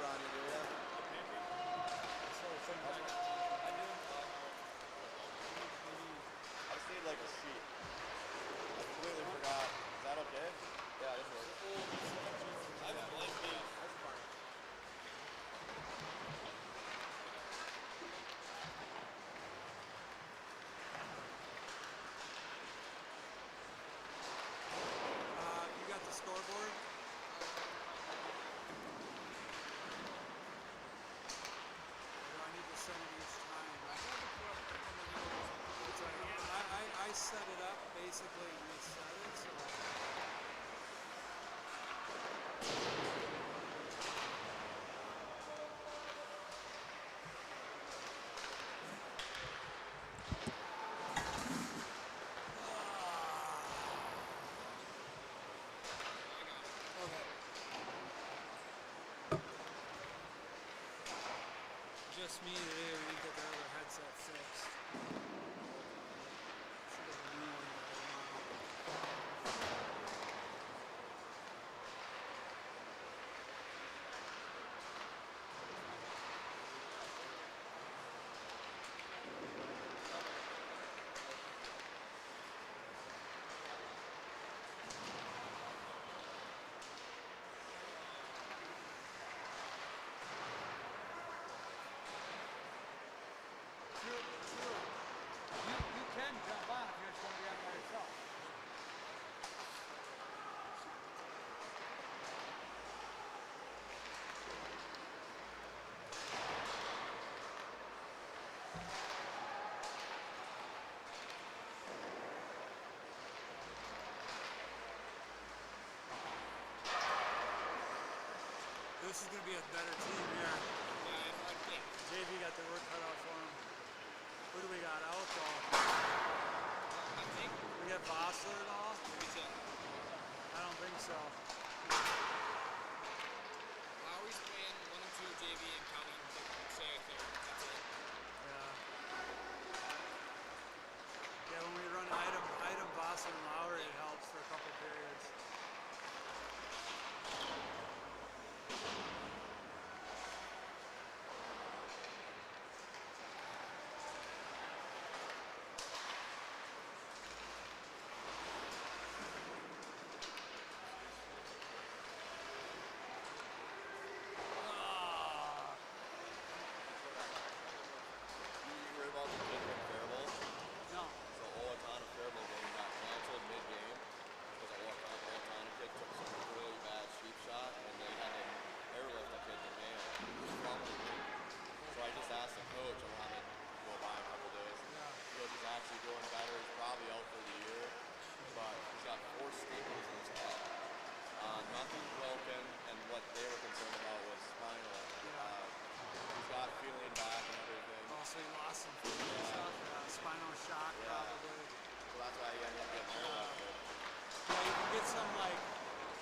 paper on you, do you? I do. I just need like a sheet. I completely forgot. Is that okay? Yeah, this works. I have a blanket. That's fine. You got the scoreboard? Or do I need to send it each time? It's all right. I set it up basically and reset it, so. Okay. Just me today, we didn't get the other headset fixed. Should have a new one by tomorrow. True. You can jump on if you're just going to be on by yourself. This is going to be a better team here. Yeah, I think. JV got the work cut out for him. Who do we got out though? I think. We got Vossler and all? I don't think so. Lowry's playing 1 and 2 JV and Calvin Shea third. That's it. Yeah. Yeah, when we run item Vossler and Lowry, it helps for a couple periods. You heard about the kid from Faribault? No. So Owatonna Faribault game got canceled mid-game because a Owatonna kid took some really bad sweep shot and they had to airlift the kid to Mayo. He was fumbling. So I just asked the coach, I wanted to go by a couple days. Yeah. He goes, he's actually doing better. He's probably out for the year, but he's got 4 staples in his head. Nothing broken, and what they were concerned about was spinal. He's got feeling back and everything. Also, he lost some stuff. Spinal shock, probably. So that's why he ended up getting airlifted. Yeah, you can get some like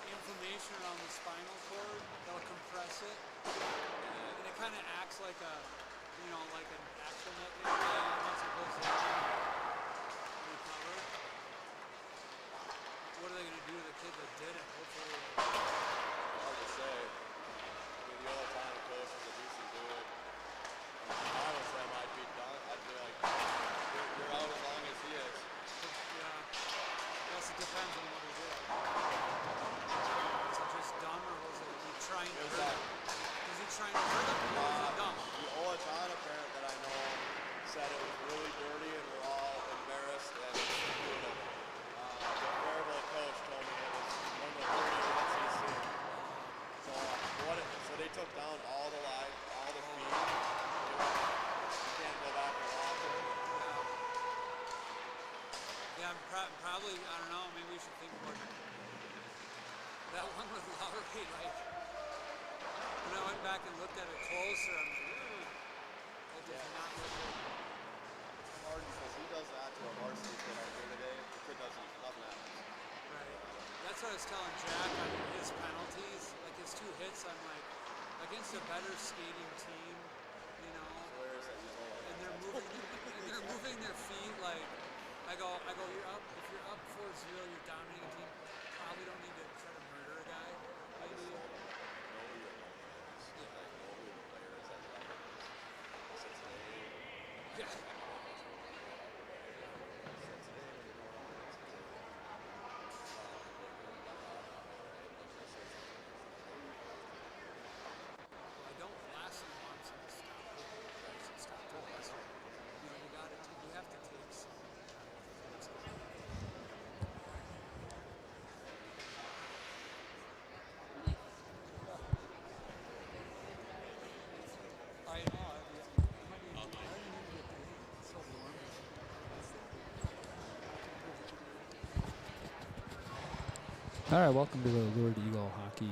inflammation around the spinal cord that'll compress it, and it kind of acts like a, like an actual neck injury once it goes down. Recover. What are they going to do to the kid that did it? Hopefully. Hard to say. I mean, the Owatonna coach is a decent dude. If I was him, I'd be done. I'd be like, you're out as long as he is. Yeah. Guess it depends on what he did. Was it just dumb or was he trying to hurt him? Was he trying to hurt him or was it dumb? The Owatonna parent that I know said it was really dirty and we're all embarrassed and doing it. The Faribault coach told me it was one of the dirtiest hits he's seen. So they took down all the feet. You can't go back and watch it. Yeah, probably, I don't know, maybe we should think about that one with Lowry, like, when I went back and looked at it closer, I'm like, that does not look good. Martin says he does that to a varsity kid out here today. The kid doesn't, nothing happens. Right. That's what I was telling Jack on his penalties, like his 2 hits, I'm like, against a better skating team, Where is that? and they're moving their feet, like, I go, if you're up 4-0, you're dominating a team, probably don't need to try to murder a guy. Maybe. No, we don't know. Yeah. All right, welcome to the Lured Eagle Hockey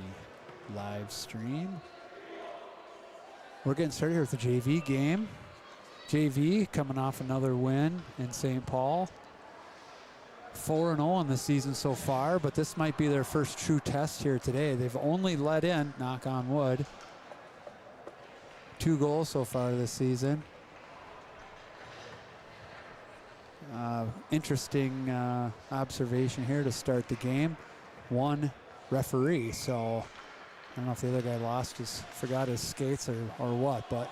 live stream. We're getting started here with the JV game. JV coming off another win in St. Paul. 4-0 in the season so far, but this might be their first true test here today. They've only let in, knock on wood, 2 goals so far this season. Interesting observation here to start the game. 1 referee, so I don't know if the other guy forgot his skates or what, but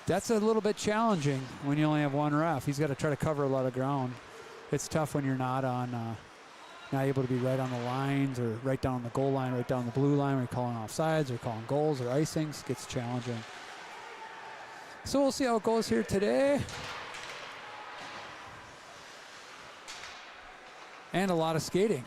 that's a little bit challenging when you only have 1 ref. He's got to try to cover a lot of ground. It's tough when you're not able to be right on the lines or right down the goal line, right down the blue line when you're calling offsides or calling goals or icings. It gets challenging. So we'll see how it goes here today. And a lot of skating.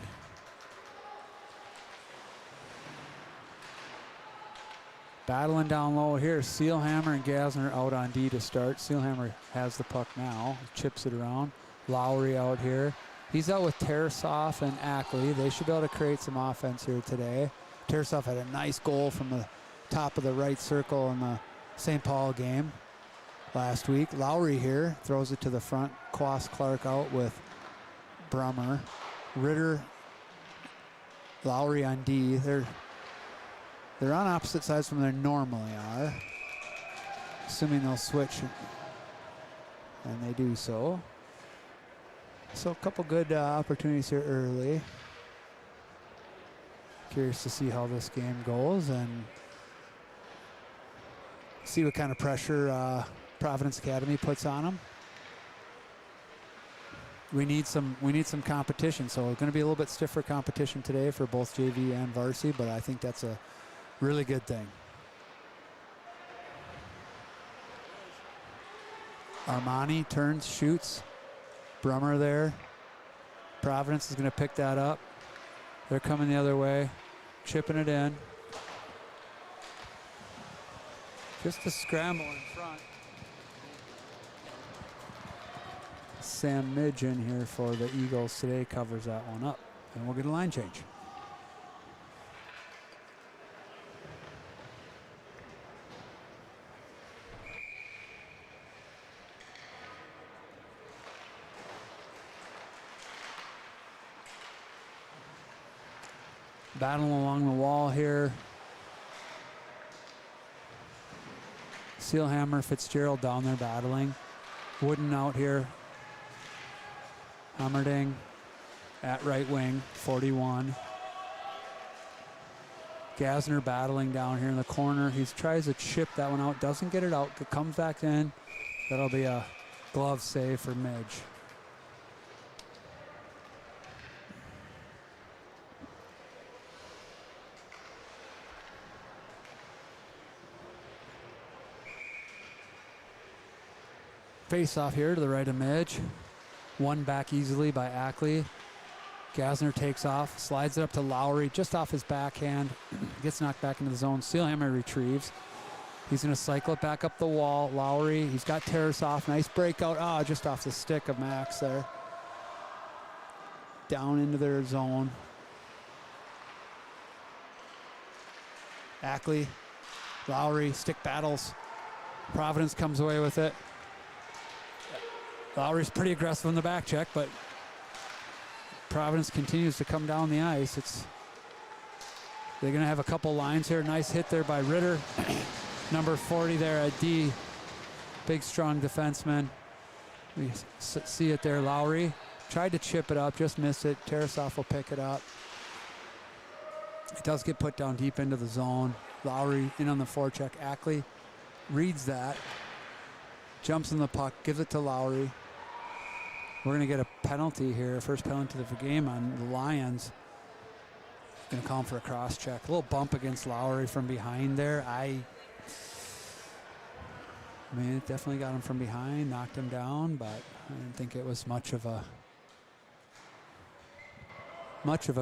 Battling down low here. Seelhammer and Gasner out on D to start. Seelhammer has the puck now. Chips it around. Lowry out here. He's out with Tarasov and Ackley. They should be able to create some offense here today. Tarasov had a nice goal from the top of the right circle in the St. Paul game last week. Lowry here throws it to the front. Quas Clark out with Brummer. Ritter, Lowry on D. They're on opposite sides from where they normally are. Assuming they'll switch, and they do so. So a couple good opportunities here early. Curious to see how this game goes and see what kind of pressure Providence Academy puts on them. We need some competition, so it's going to be a little bit stiffer competition today for both JV and varsity, but I think that's a really good thing. Armani turns, shoots. Brummer there. Providence is going to pick that up. They're coming the other way, chipping it in. Just a scramble in front. Sam Midge in here for the Eagles today covers that one up, and we'll get a line change. Battle along the wall here. Seelhammer, Fitzgerald down there battling. Wooden out here. Hammerding at right wing, 41. Gasner battling down here in the corner. He tries to chip that one out, doesn't get it out. It comes back in. That'll be a glove save for Midge. Face off here to the right of Midge. One back easily by Ackley. Gasner takes off, slides it up to Lowry, just off his backhand. Gets knocked back into the zone. Seelhammer retrieves. He's going to cycle it back up the wall. Lowry, he's got Tarasov. Nice breakout. Just off the stick of Max there. Down into their zone. Ackley, Lowry, stick battles. Providence comes away with it. Lowry's pretty aggressive on the back check, but Providence continues to come down the ice. They're going to have a couple lines here. Nice hit there by Ritter. Number 40 there at D. Big, strong defenseman. We see it there. Lowry tried to chip it up, just missed it. Tarasov will pick it up. It does get put down deep into the zone. Lowry in on the forecheck. Ackley reads that. Jumps in the puck, gives it to Lowry. We're going to get a penalty here, first penalty of the game on the Lions. Going to call him for a cross check. A little bump against Lowry from behind there. I mean, it definitely got him from behind, knocked him down, but I didn't think it was much of a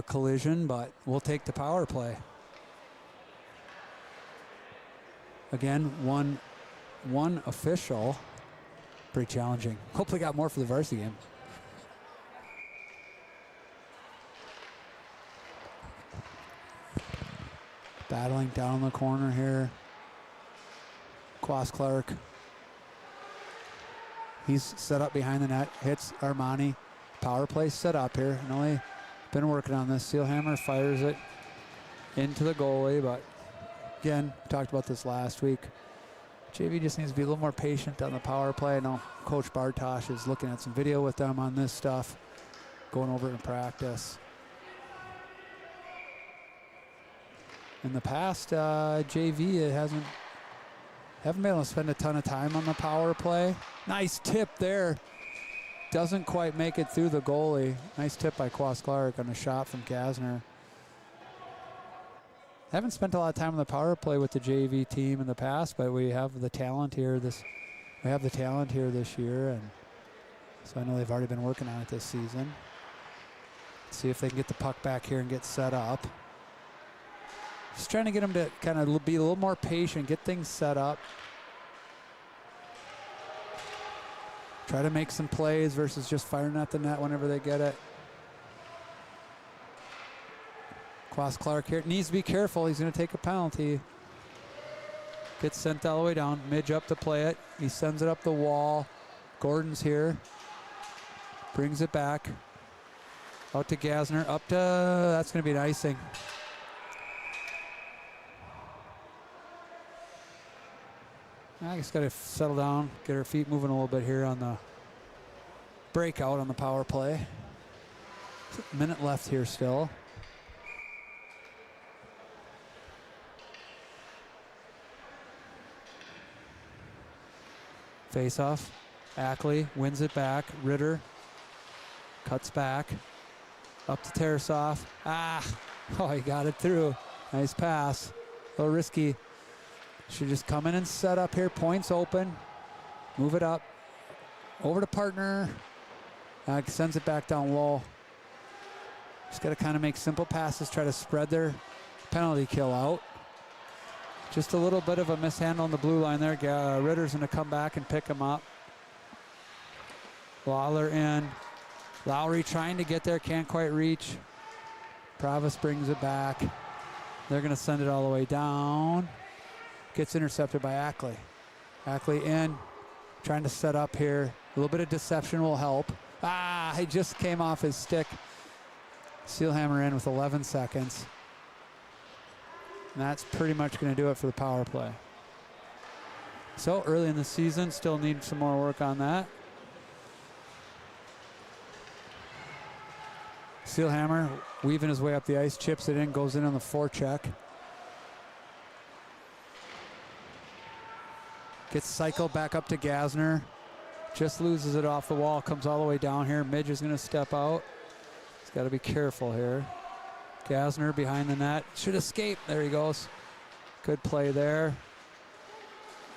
collision, but we'll take the power play. Again, one official. Pretty challenging. Hopefully got more for the varsity game. Battling down the corner here. Quas Clark. He's set up behind the net. Hits Armani. Power play set up here. Noe been working on this. Sealhammer fires it into the goalie, but again, we talked about this last week. JV just needs to be a little more patient on the power play. I know Coach Bartosh is looking at some video with them on this stuff, going over it in practice. In the past, JV it haven't been able to spend a ton of time on the power play. Nice tip there. Doesn't quite make it through the goalie. Nice tip by Quas Clark on a shot from Gasner. Haven't spent a lot of time on the power play with the JV team in the past, but we have the talent here this year, and so I know they've already been working on it this season. Let's see if they can get the puck back here and get set up. Just trying to get them to kind of be a little more patient, get things set up. Try to make some plays versus just firing at the net whenever they get it. Quas Clark here needs to be careful. He's going to take a penalty. Gets sent all the way down. Midge up to play it. He sends it up the wall. Gordon's here. Brings it back. Out to Gasner. Up to, that's going to be an icing. I just got to settle down, get our feet moving a little bit here on the breakout on the power play. A minute left here still. Face off. Ackley wins it back. Ritter cuts back. Up to Tarasoff. Oh, he got it through. Nice pass. A little risky. Should just come in and set up here. Points open. Move it up. Over to partner. Sends it back down low. Just got to kind of make simple passes. Try to spread their penalty kill out. Just a little bit of a mishandle on the blue line there. Ritter's going to come back and pick him up. Lawler in. Lowry trying to get there. Can't quite reach. Provis brings it back. They're going to send it all the way down. Gets intercepted by Ackley. Ackley in, trying to set up here. A little bit of deception will help. He just came off his stick. Sealhammer in with 11 seconds. And that's pretty much going to do it for the power play. So early in the season, still need some more work on that. Sealhammer weaving his way up the ice, chips it in, goes in on the forecheck. Gets cycled back up to Gasner. Just loses it off the wall. Comes all the way down here. Midge is going to step out. He's got to be careful here. Gasner behind the net. Should escape. There he goes. Good play there.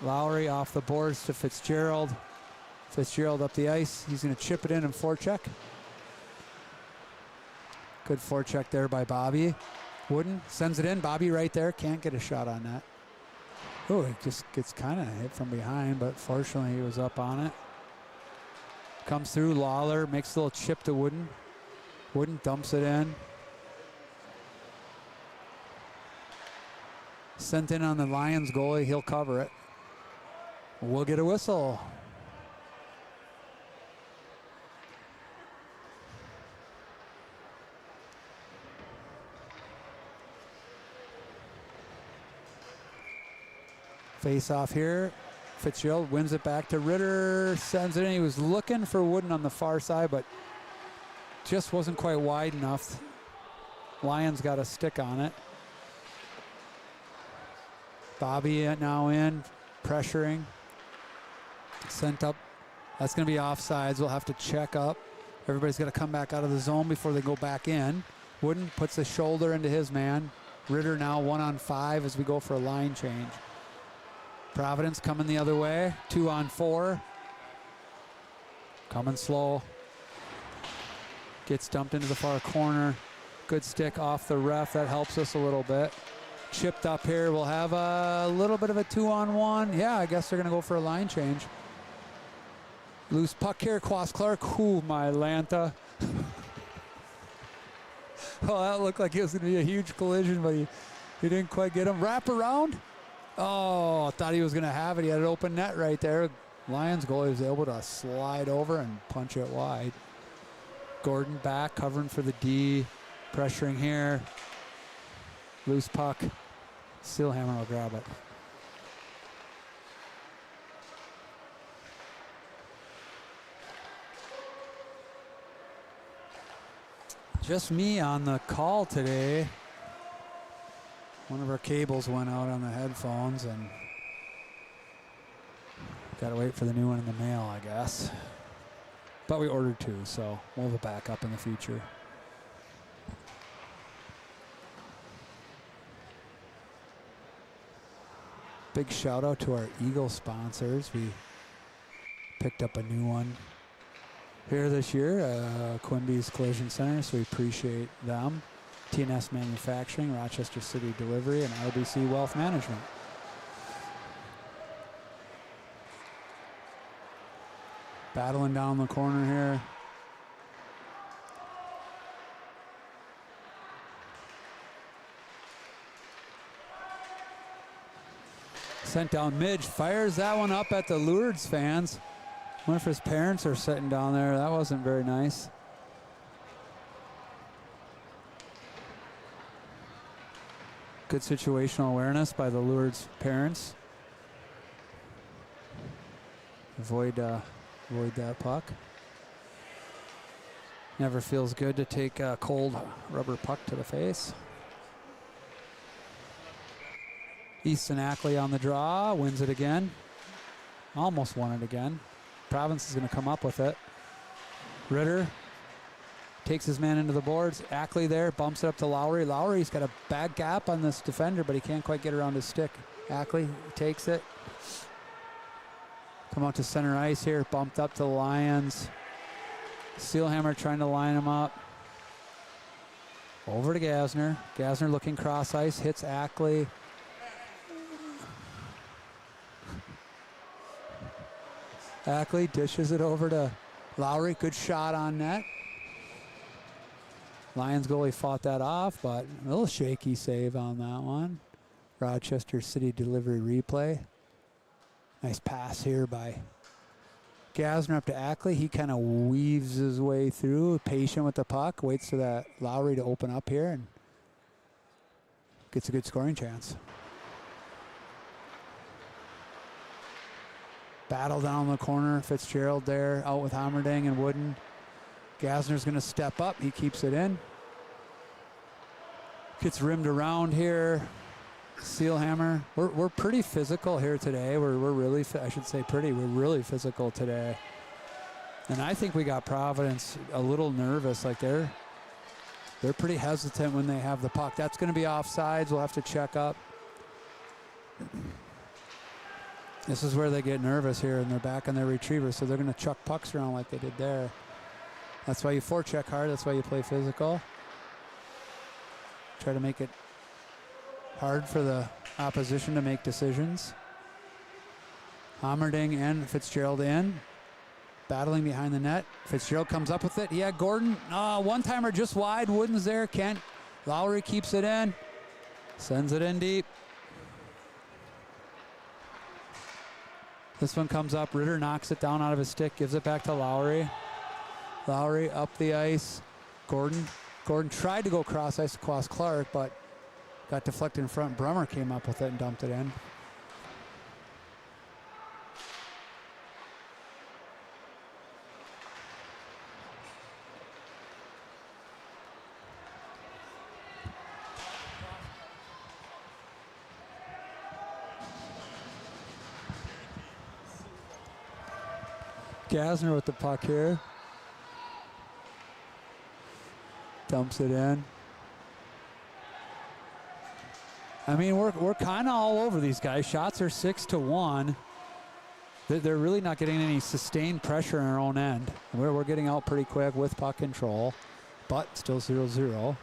Lowry off the boards to Fitzgerald. Fitzgerald up the ice. He's going to chip it in and forecheck. Good forecheck there by Bobby. Wooden sends it in. Bobby right there. Can't get a shot on that. Oh, it just gets kind of hit from behind, but fortunately he was up on it. Comes through, Lawler makes a little chip to Wooden. Wooden dumps it in. Sent in on the Lions goalie, he'll cover it. We'll get a whistle. Face off here. Fitzgerald wins it back to Ritter. Sends it in. He was looking for Wooden on the far side, but just wasn't quite wide enough. Lions got a stick on it. Bobby now in, pressuring. Sent up. That's going to be offsides. We'll have to check up. Everybody's got to come back out of the zone before they go back in. Wooden puts a shoulder into his man. Ritter now 1-on-5 as we go for a line change. Providence coming the other way, 2-on-4. Coming slow. Gets dumped into the far corner. Good stick off the ref, that helps us a little bit. Chipped up here, we'll have a little bit of a 2-on-1. Yeah, I guess they're gonna go for a line change. Loose puck here, Quas Clark. Ooh, my Lanta. Oh, that looked like it was gonna be a huge collision, but he He didn't quite get him. Wrap around. Oh, thought he was going to have it. He had an open net right there. Lions goalie was able to slide over and punch it wide. Gordon back, covering for the D. Pressuring here. Loose puck. Steelhammer will grab it. Just me on the call today. One of our cables went out on the headphones and gotta wait for the new one in the mail, I guess. But we ordered 2, so we'll have a backup in the future. Big shout out to our Eagle sponsors. We picked up a new one here this year, Quimby's Collision Center, so we appreciate them. TNS Manufacturing, Rochester City Delivery, and RBC Wealth Management. Battling down the corner here. Sent down Midge, fires that one up at the Lourdes fans. Wonder if his parents are sitting down there. That wasn't very nice. Good situational awareness by the Lourdes parents. Avoid that puck. Never feels good to take a cold rubber puck to the face. Easton Ackley on the draw, wins it again. Almost won it again. Providence is going to come up with it. Ritter takes his man into the boards. Ackley there, bumps it up to Lowry. Lowry's got a bad gap on this defender, but he can't quite get around his stick. Ackley takes it. Come out to center ice here, bumped up to the Lions. Steelhammer trying to line him up. Over to Gasner. Gasner looking cross ice, hits Ackley. Ackley dishes it over to Lowry. Good shot on net. Lions goalie fought that off, but a little shaky save on that one. Rochester City Delivery replay. Nice pass here by Gasner up to Ackley. He kind of weaves his way through, patient with the puck, waits for that Lowry to open up here and gets a good scoring chance. Battle down the corner. Fitzgerald there, out with Hammerding and Wooden. Gasner's going to step up. He keeps it in. Gets rimmed around here. Steelhammer. We're pretty physical here today. We're really, I should say pretty. We're really physical today. And I think we got Providence a little nervous. Like they're pretty hesitant when they have the puck. That's going to be offsides. We'll have to check up. This is where they get nervous here, and they're back on their retriever, so they're going to chuck pucks around like they did there. That's why you forecheck hard. That's why you play physical. Try to make it hard for the opposition to make decisions. Hammerding and Fitzgerald in. Battling behind the net. Fitzgerald comes up with it. He had Gordon. One-timer just wide. Wooden's there. Kent. Lowry keeps it in. Sends it in deep. This one comes up. Ritter knocks it down out of his stick. Gives it back to Lowry. Lowry up the ice. Gordon tried to go cross ice across Clark, but got deflected in front. Brummer came up with it and dumped it in. Gasner with the puck here. Dumps it in. I mean, we're kind of all over these guys. Shots are 6-1. They're really not getting any sustained pressure on our own end. We're getting out pretty quick with puck control, but still 0-0.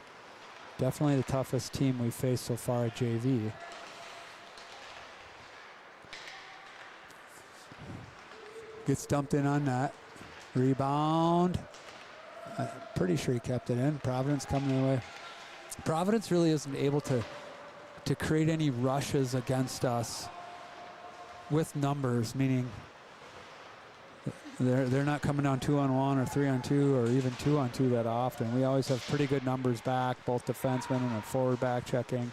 Definitely the toughest team we've faced so far at JV. Gets dumped in on that. Rebound. I'm pretty sure he kept it in. Providence coming their way. Providence really isn't able to to create any rushes against us with numbers, meaning they're not coming down 2-on-1 or 3-on-2 or even 2-on-2 that often. We always have pretty good numbers back, both defensemen and a forward back checking.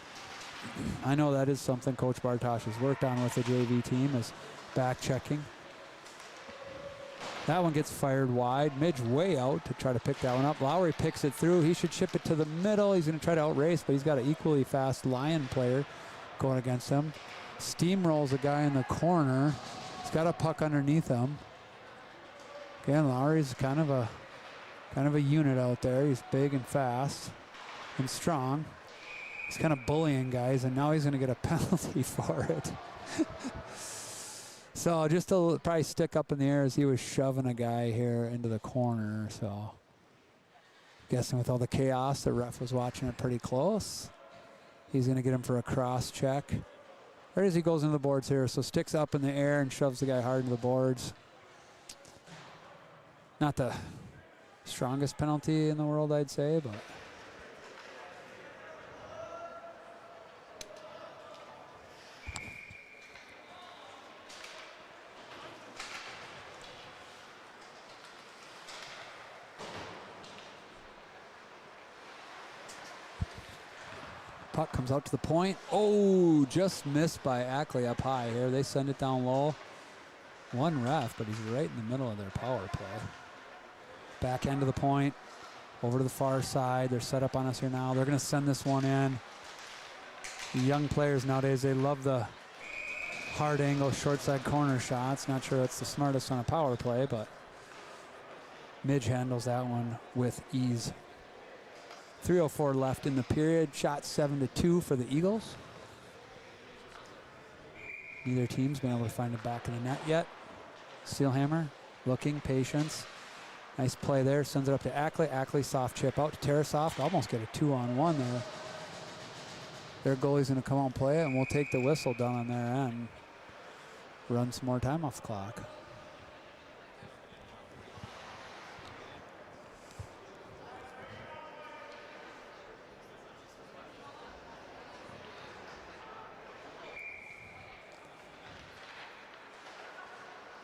I know that is something Coach Bartosh has worked on with the JV team, is back checking. That one gets fired wide. Midge way out to try to pick that one up. Lowry picks it through. He should ship it to the middle. He's going to try to outrace, but he's got an equally fast Lion player going against him. Steamrolls a guy in the corner. He's got a puck underneath him. Again, Lowry's kind of a unit out there. He's big and fast and strong. He's kind of bullying guys, and now he's going to get a penalty for it. So just to probably stick up in the air as he was shoving a guy here into the corner. So guessing with all the chaos, the ref was watching it pretty close. He's going to get him for a cross check. Right as he goes into the boards here. So sticks up in the air and shoves the guy hard into the boards. Not the strongest penalty in the world, I'd say, but puck comes out to the point. Oh, just missed by Ackley up high here. They send it down low. One ref, but he's right in the middle of their power play. Back end of the point, over to the far side. They're set up on us here now. They're going to send this one in. The young players nowadays, they love the hard angle, short side corner shots. Not sure that's the smartest on a power play, but Midge handles that one with ease. 3:04 left in the period. Shot 7-2 for the Eagles. Neither team's been able to find it back in the net yet. Steelhammer looking, patience. Nice play there, sends it up to Ackley. Ackley soft chip out to Tarasov. Almost get a 2-on-1 there. Their goalie's going to come out and play it, and we'll take the whistle down on their end. Run some more time off the clock.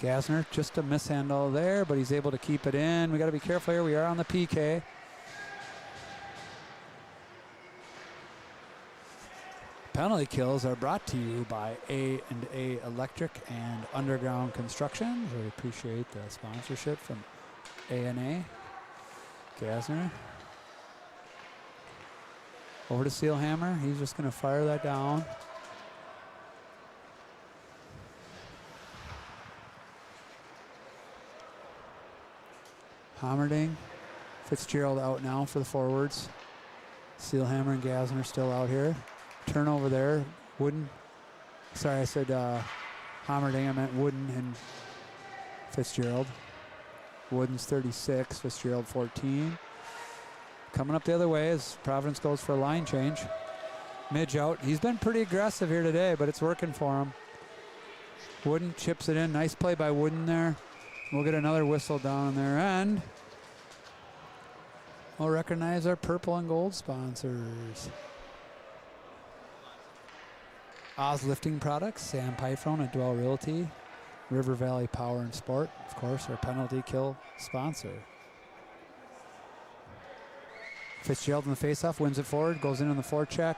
Gasner, just a mishandle there, but he's able to keep it in. We got to be careful here. We are on the PK. Penalty kills are brought to you by A&A Electric and Underground Construction. We appreciate the sponsorship from A&A. Gasner. Over to Steelhammer. He's just going to fire that down. Hammerding, Fitzgerald out now for the forwards. Steelhammer and Gasner still out here. Turnover there. Wooden. Sorry, I said Hammerding. I meant Wooden and Fitzgerald. Wooden's 36, Fitzgerald 14. Coming up the other way as Providence goes for a line change. Midge out. He's been pretty aggressive here today, but it's working for him. Wooden chips it in. Nice play by Wooden there. We'll get another whistle down on their end. We'll recognize our purple and gold sponsors. Oz Lifting Products, Sam Pyfron at Dwell Realty, River Valley Power and Sport, of course, our penalty kill sponsor. Fitzgerald in the faceoff, wins it forward, goes in on the forecheck.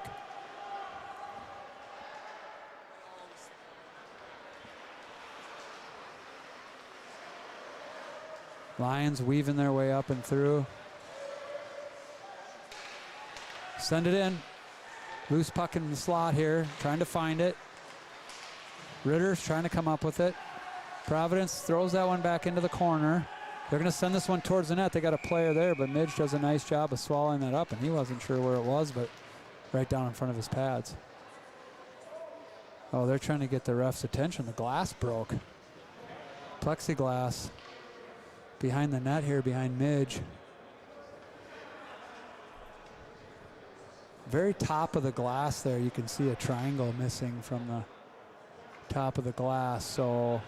Lions weaving their way up and through. Send it in. Loose puck in the slot here, trying to find it. Ritter's trying to come up with it. Providence throws that one back into the corner. They're going to send this one towards the net. They got a player there, but Midge does a nice job of swallowing that up, and he wasn't sure where it was, but right down in front of his pads. Oh, they're trying to get the ref's attention. The glass broke. Plexiglass behind the net here, behind Midge. Very top of the glass there, you can see a triangle missing from the top of the glass. So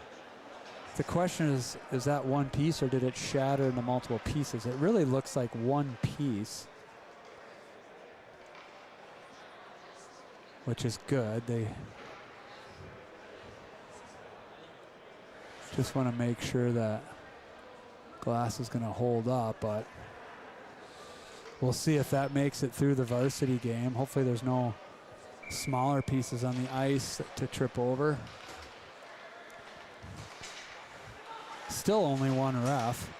the question is that one piece or did it shatter into multiple pieces? It really looks like one piece. which is good. They just want to make sure that glass is going to hold up, but we'll see if that makes it through the varsity game. Hopefully there's no smaller pieces on the ice to trip over. Still only one ref.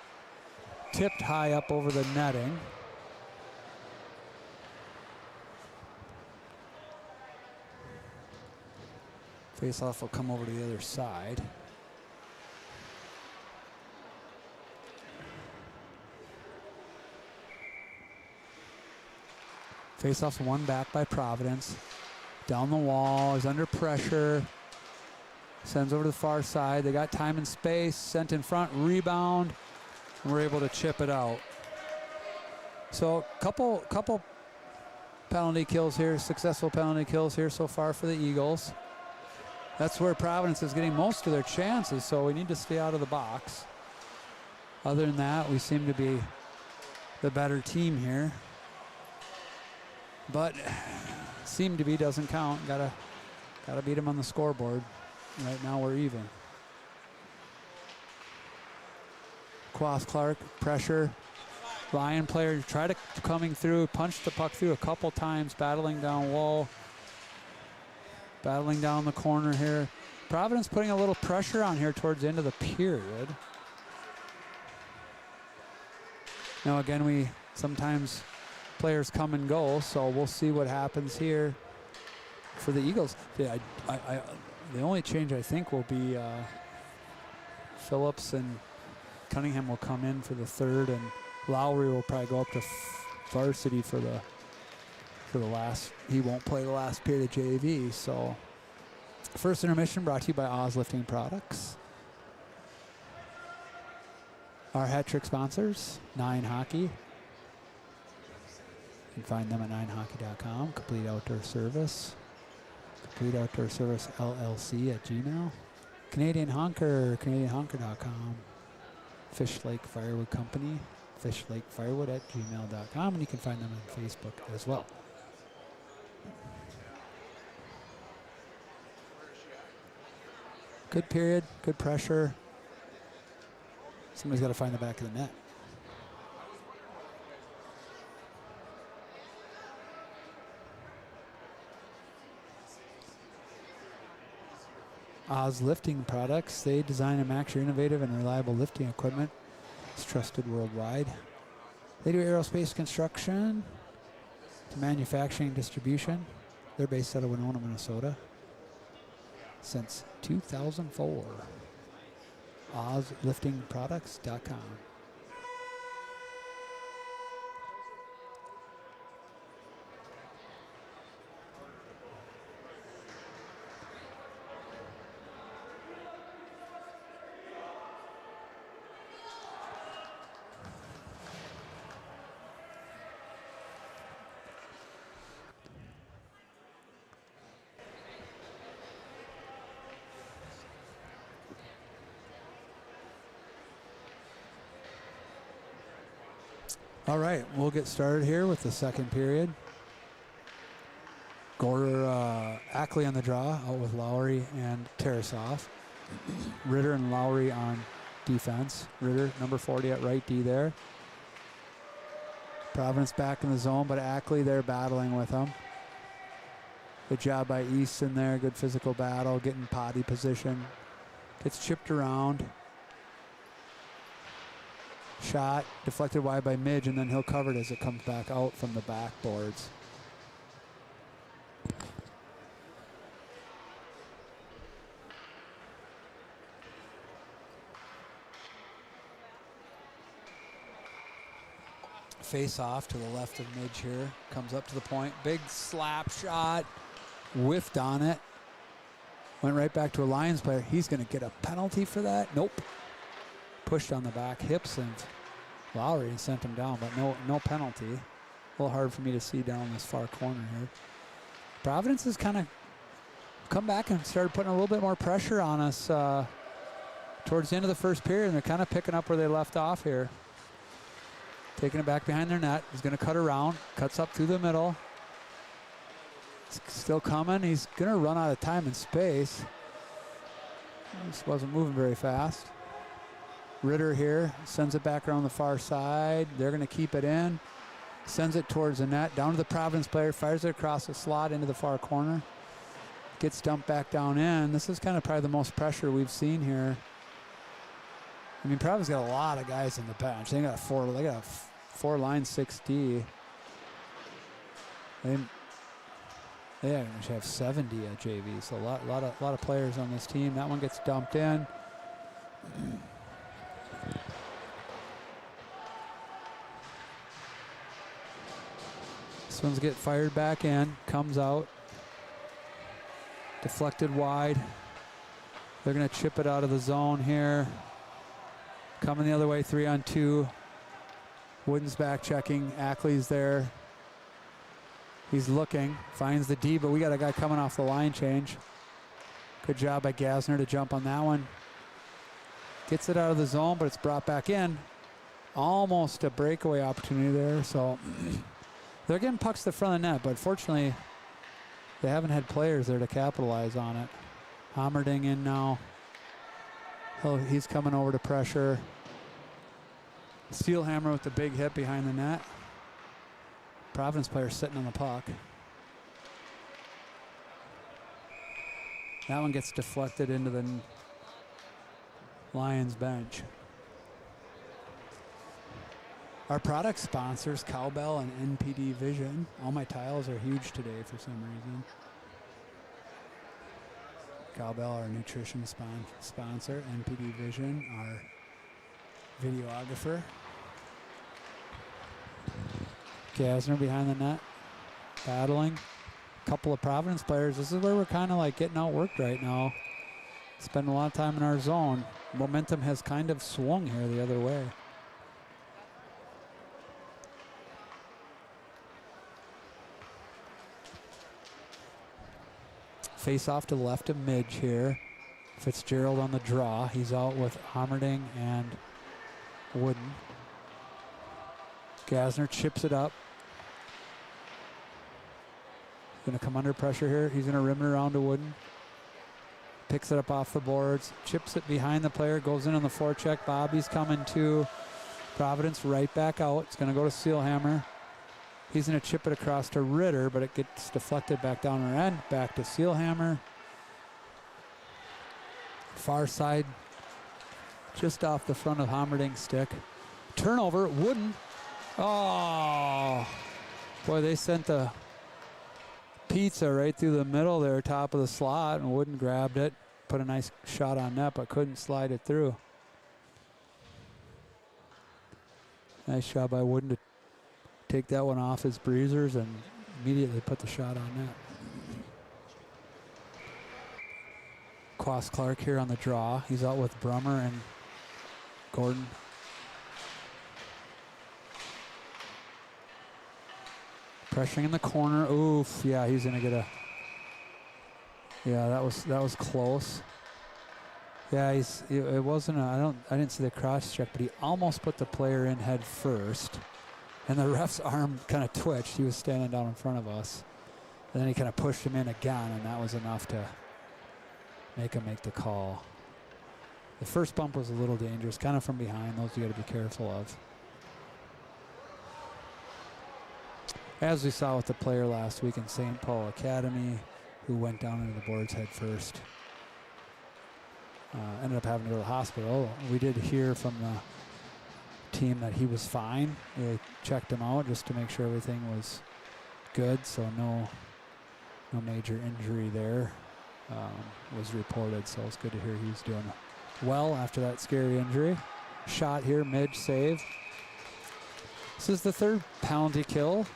Tipped high up over the netting. Face-off will come over to the other side. Face-off one back by Providence. Down the wall, is under pressure. Sends over to the far side. They got time and space. Sent in front, rebound. And we're able to chip it out. So couple penalty kills here, successful penalty kills here so far for the Eagles. That's where Providence is getting most of their chances, so we need to stay out of the box. Other than that, we seem to be the better team here. But seem to be doesn't count. Gotta beat them on the scoreboard. Right now we're even. Quas Clark, pressure. Ryan player try to coming through, punch the puck through a couple times, battling down low. Battling down the corner here. Providence putting a little pressure on here towards the end of the period. Now again, we sometimes players come and go, so we'll see what happens here for the Eagles. Yeah, the only change I think will be Phillips and Cunningham will come in for the third, and Lowry will probably go up to varsity for the last. He won't play the last period of JV. So first intermission brought to you by Oz Lifting Products. Our hat trick sponsors, 9 Hockey. You can find them at 9hockey.com. Complete Outdoor Service. Complete Outdoor Service LLC at Gmail. Canadian Honker, CanadianHonker.com. Fish Lake Firewood Company, fishlakefirewood at gmail.com. And you can find them on Facebook as well. Good period, good pressure. Somebody's got to find the back of the net. Oz Lifting Products. They design and manufacture innovative and reliable lifting equipment. It's trusted worldwide. They do aerospace construction to manufacturing and distribution. They're based out of Winona, Minnesota since 2004. OzLiftingProducts.com. All right, we'll get started here with the second period. Ackley on the draw, out with Lowry and Tarasov. Ritter and Lowry on defense. Ritter, number 40 at right D there. Providence back in the zone, but Ackley there battling with him. Good job by Easton there, good physical battle, getting potty position. Gets chipped around. Shot deflected wide by Midge, and then he'll cover it as it comes back out from the backboards. Face off to the left of Midge here. Comes up to the point. Big slap shot. Whiffed on it. Went right back to a Lions player. He's going to get a penalty for that. Nope. Pushed on the back hips and Lowry and sent him down, but no penalty. A little hard for me to see down this far corner here. Providence has kind of come back and started putting a little bit more pressure on us towards the end of the first period, and they're kind of picking up where they left off here. Taking it back behind their net. He's going to cut around, cuts up through the middle. Still coming. He's going to run out of time and space. This wasn't moving very fast. Ritter here sends it back around the far side. They're going to keep it in. Sends it towards the net. Down to the Providence player. Fires it across the slot into the far corner. Gets dumped back down in. This is kind of probably the most pressure we've seen here. I mean, Providence got a lot of guys on the bench. They got four line 6D. They actually have 70 at JV, so a lot of players on this team. That one gets dumped in. This one's get fired back in, comes out, deflected wide. They're going to chip it out of the zone here. Coming the other way, 3-on-2. Wooden's back checking. Ackley's there. He's looking, finds the D, but we got a guy coming off the line change. Good job by Gasner to jump on that one. Gets it out of the zone, but it's brought back in. Almost a breakaway opportunity there, so they're getting pucks to the front of the net, but fortunately, they haven't had players there to capitalize on it. Hommerding in now. He's coming over to pressure. Steelhammer with the big hit behind the net. Providence player sitting on the puck. That one gets deflected into the Lions bench. Our product sponsors, Cowbell and NPD Vision. All my tiles are huge today for some reason. Cowbell, our nutrition sponsor. NPD Vision, our videographer. Gasner behind the net, battling. Couple of Providence players. This is where we're kind of like getting outworked right now. Spend a lot of time in our zone. Momentum has kind of swung here the other way. Face off to the left of Midge here. Fitzgerald on the draw. He's out with Hommerding and Wooden. Gasner chips it up. Going to come under pressure here. He's going to rim it around to Wooden. Picks it up off the boards. Chips it behind the player. Goes in on the forecheck. Bobby's coming to Providence. Right back out. It's going to go to Steelhammer. He's going to chip it across to Ritter, but it gets deflected back down our end. Back to Steelhammer. Far side. Just off the front of Hommerding's stick. Turnover. Wooden. Oh. Boy, they sent the pizza right through the middle there, top of the slot, and Wooden grabbed it, put a nice shot on net, but couldn't slide it through. Nice job by Wooden to take that one off his breezers and immediately put the shot on net. Quas Clark here on the draw. He's out with Brummer and Gordon. Pressuring in the corner. Oof. Yeah, he's gonna get a. Yeah, that was close. Yeah, it wasn't a, I didn't see the cross check, but he almost put the player in head first. And the ref's arm kind of twitched. He was standing down in front of us. And then he kind of pushed him in again, and that was enough to make him make the call. The first bump was a little dangerous, kind of from behind. Those you got to be careful of. As we saw with the player last week in St. Paul Academy, who went down into the boards head first. Ended up having to go to the hospital. We did hear from the team that he was fine. They checked him out just to make sure everything was good, so no major injury there was reported, so it's good to hear he's doing well after that scary injury. Shot here, Midge save. This is the third penalty kill,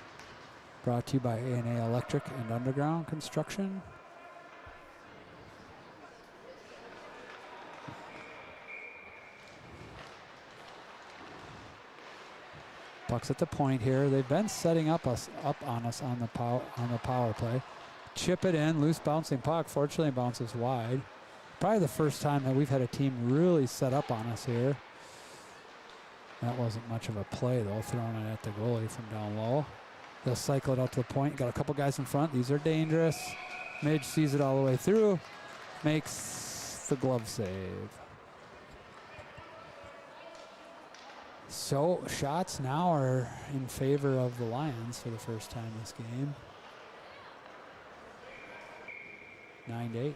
brought to you by A&A Electric and Underground Construction. Puck's at the point here. They've been setting up on us on the power play. Chip it in, loose bouncing puck. Fortunately, bounces wide. Probably the first time that we've had a team really set up on us here. That wasn't much of a play though, throwing it at the goalie from down low. They'll cycle it out to the point. Got a couple guys in front. These are dangerous. Midge sees it all the way through. Makes the glove save. So shots now are in favor of the Lions for the first time this game. 9-8.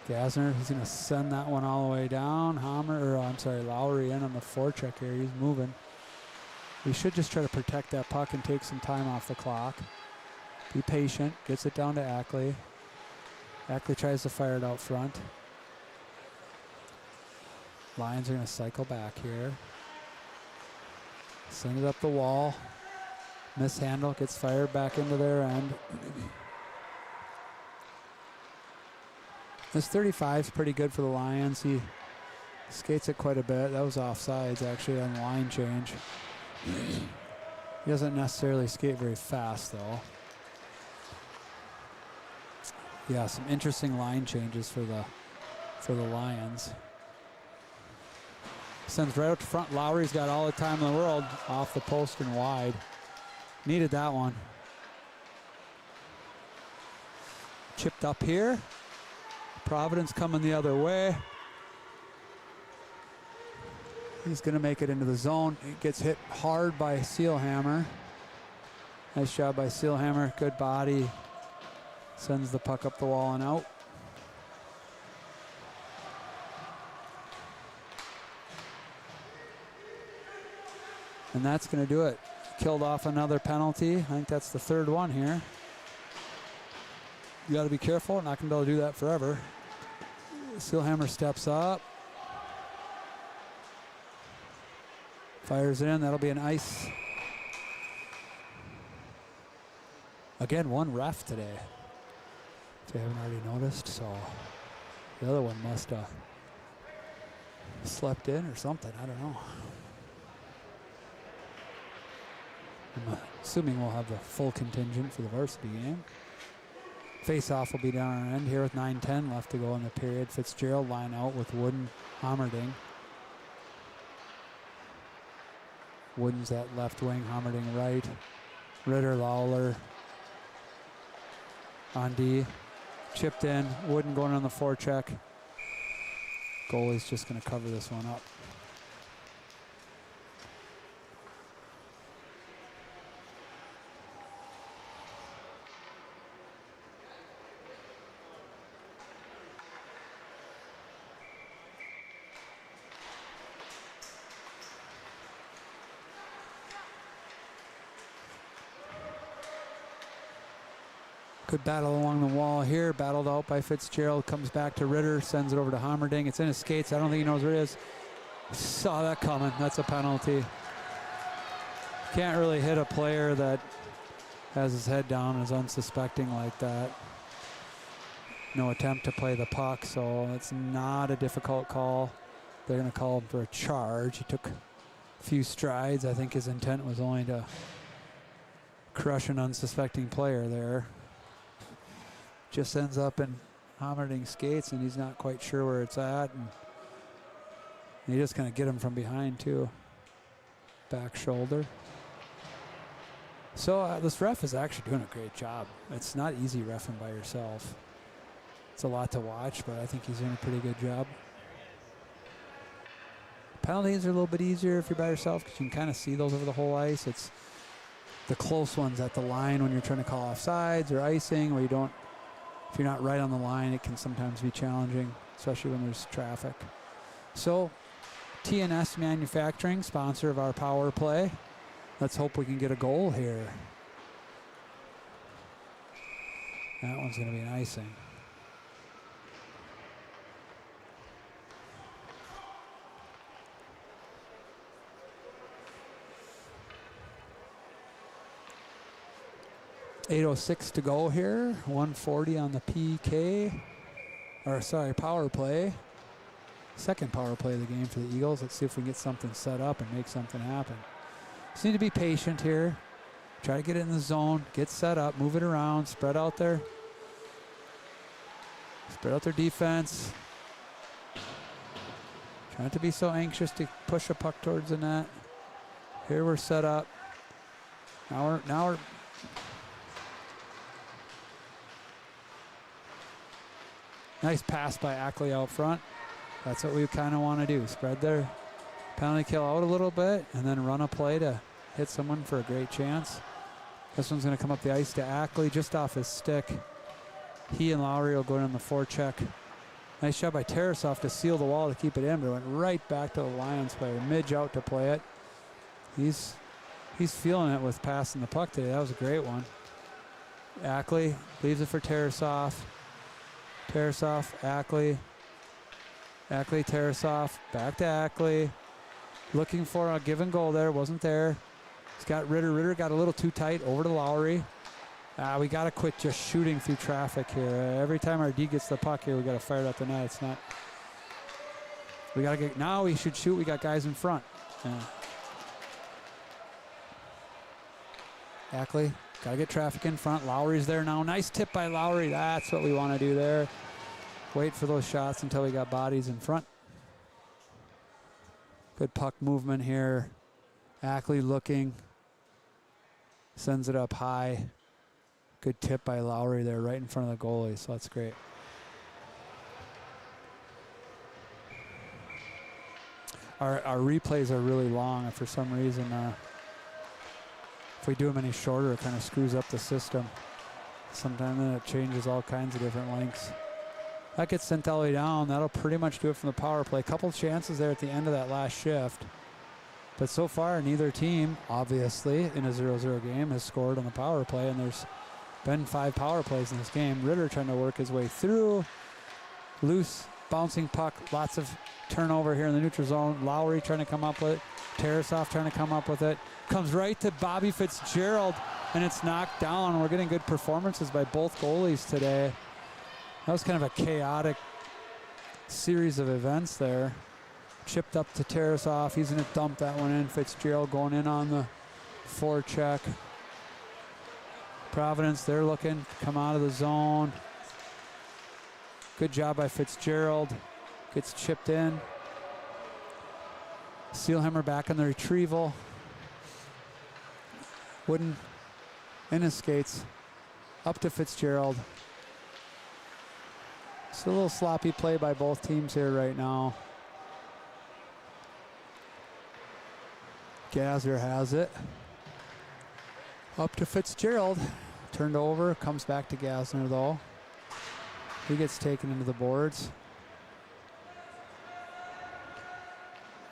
Gasner, he's going to send that one all the way down. Lowry in on the forecheck here. He's moving. We should just try to protect that puck and take some time off the clock. Be patient. Gets it down to Ackley. Ackley tries to fire it out front. Lions are going to cycle back here. Send it up the wall. Mishandle, gets fired back into their end. This 35 is pretty good for the Lions. He skates it quite a bit. That was offsides actually on the line change. He doesn't necessarily skate very fast though. Yeah, some interesting line changes for the Lions. Sends right out to front. Lowry's got all the time in the world off the post and wide. Needed that one. Chipped up here. Providence coming the other way. He's going to make it into the zone. It gets hit hard by Sealhammer. Nice job by Sealhammer. Good body. Sends the puck up the wall and out. And that's going to do it. Killed off another penalty. I think that's the third one here. You got to be careful. Not going to be able to do that forever. Sealhammer steps up. Fires in. That'll be an ice. Again, one ref today. If you haven't already noticed. So the other one must have slept in or something. I don't know. I'm assuming we'll have the full contingent for the varsity game. Face-off will be down our end here with 9:10 left to go in the period. Fitzgerald line out with Wooden, Hammerding. Wooden's that left wing, Hammerding right. Ritter, Lawler on D. Chipped in, Wooden going on the forecheck. Goalie's just going to cover this one up. Good battle along the wall here. Battled out by Fitzgerald. Comes back to Ritter. Sends it over to Hammerding. It's in his skates. I don't think he knows where it is. Saw that coming. That's a penalty. Can't really hit a player that has his head down and is unsuspecting like that. No attempt to play the puck, so it's not a difficult call. They're going to call him for a charge. He took a few strides. I think his intent was only to crush an unsuspecting player there. Just ends up in Hammerding skates, and he's not quite sure where it's at. And he just kind of get him from behind, too. Back shoulder. So this ref is actually doing a great job. It's not easy reffing by yourself. It's a lot to watch, but I think he's doing a pretty good job. Penalties are a little bit easier if you're by yourself because you can kind of see those over the whole ice. It's the close ones at the line when you're trying to call off sides or icing where you don't. If you're not right on the line, it can sometimes be challenging, especially when there's traffic. So, TNS Manufacturing, sponsor of our power play. Let's hope we can get a goal here. That one's going to be an icing. .806 to go here. 140 on the PK. Or sorry, power play. Second power play of the game for the Eagles. Let's see if we can get something set up and make something happen. Just need to be patient here. Try to get it in the zone. Get set up. Move it around. Spread out their defense. Try not to be so anxious to push a puck towards the net. Here we're set up. Now we're nice pass by Ackley out front. That's what we kind of want to do. Spread their penalty kill out a little bit and then run a play to hit someone for a great chance. This one's going to come up the ice to Ackley just off his stick. He and Lowry will go in on the forecheck. Nice shot by Tarasov to seal the wall to keep it in, but it went right back to the Lions player. Midge out to play it. He's feeling it with passing the puck today. That was a great one. Ackley leaves it for Tarasov. Tarasov, Ackley. Ackley, Tarasov, back to Ackley. Looking for a give and goal there, wasn't there. He's got Ritter. Ritter got a little too tight, over to Lowry. We got to quit just shooting through traffic here. Every time our D gets the puck here, we got to fire it at the net. It's not. We got to get, now we should shoot. We got guys in front. Ackley, got to get traffic in front. Lowry's there now. Nice tip by Lowry. That's what we want to do there. Wait for those shots until we got bodies in front. Good puck movement here. Ackley looking. Sends it up high. Good tip by Lowry there right in front of the goalie, so that's great. Our replays are really long, and for some reason, if we do them any shorter, it kind of screws up the system. Sometimes then it changes all kinds of different lengths. That gets sent all the way down. That'll pretty much do it from the power play. A couple chances there at the end of that last shift. But so far, neither team, obviously, in a 0-0 game, has scored on the power play, and there's been 5 power plays in this game. Ritter trying to work his way through. Loose, bouncing puck, lots of turnover here in the neutral zone. Lowry trying to come up with it. Tarasov trying to come up with it. Comes right to Bobby Fitzgerald, and it's knocked down. We're getting good performances by both goalies today. That was kind of a chaotic series of events there. Chipped up to Tarasov. He's going to dump that one in. Fitzgerald going in on the forecheck. Providence, they're looking, come out of the zone. Good job by Fitzgerald. Gets chipped in. Seelhammer back on the retrieval. Wooden in his skates. Up to Fitzgerald. It's a little sloppy play by both teams here right now. Gazer has it. Up to Fitzgerald. Turned over, comes back to Gasner though. He gets taken into the boards.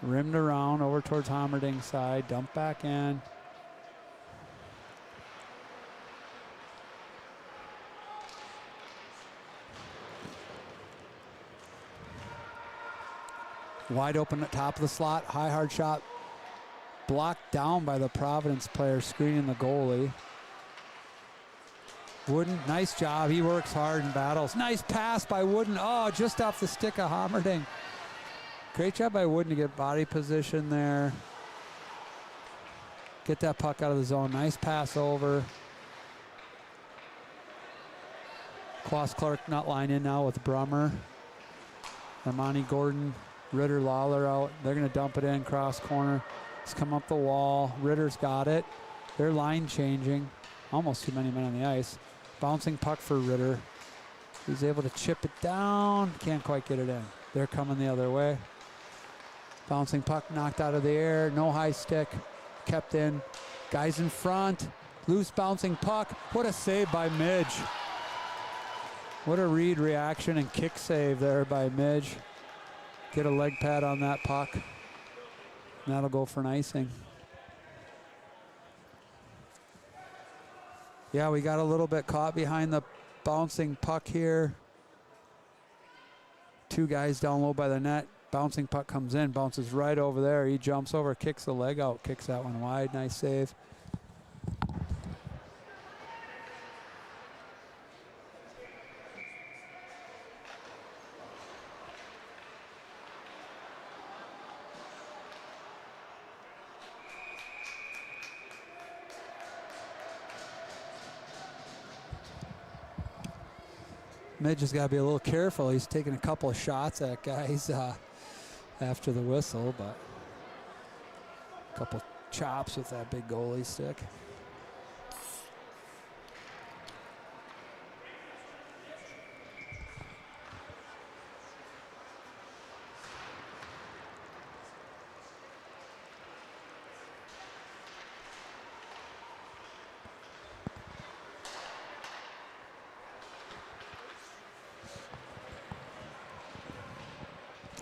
Rimmed around over towards Hommerding's side. Dump back in. Wide open at top of the slot. High hard shot. Blocked down by the Providence player screening the goalie. Wooden, nice job. He works hard and battles. Nice pass by Wooden. Oh, just off the stick of Hommerding. Great job by Wooden to get body position there. Get that puck out of the zone. Nice pass over. Quas Clark not line in now with Brummer. Armani Gordon, Ritter, Lawler out. They're going to dump it in cross corner. It's come up the wall. Ritter's got it. They're line changing. Almost too many men on the ice. Bouncing puck for Ritter. He's able to chip it down. Can't quite get it in. They're coming the other way. Bouncing puck knocked out of the air. No high stick. Kept in. Guys in front. Loose bouncing puck. What a save by Midge. What a read, reaction, and kick save there by Midge. Get a leg pad on that puck. And that'll go for an icing. Yeah, we got a little bit caught behind the bouncing puck here. 2 guys down low by the net. Bouncing puck comes in, bounces right over there. He jumps over, kicks the leg out, kicks that one wide. Nice save. Midge has got to be a little careful. He's taking a couple of shots at guys after the whistle, but a couple chops with that big goalie stick.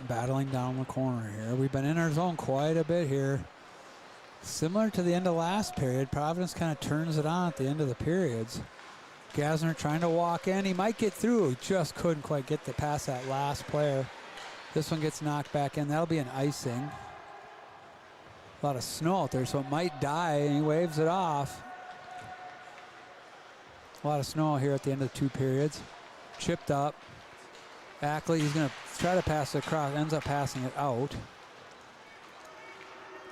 Battling down the corner here. We've been in our zone quite a bit here. Similar to the end of last period, Providence kind of turns it on at the end of the periods. Gasner trying to walk in. He might get through. He just couldn't quite get past that last player. This one gets knocked back in. That'll be an icing. A lot of snow out there, so it might die, and he waves it off. A lot of snow here at the end of the 2 periods. Chipped up. Ackley, he's going to try to pass it across, ends up passing it out.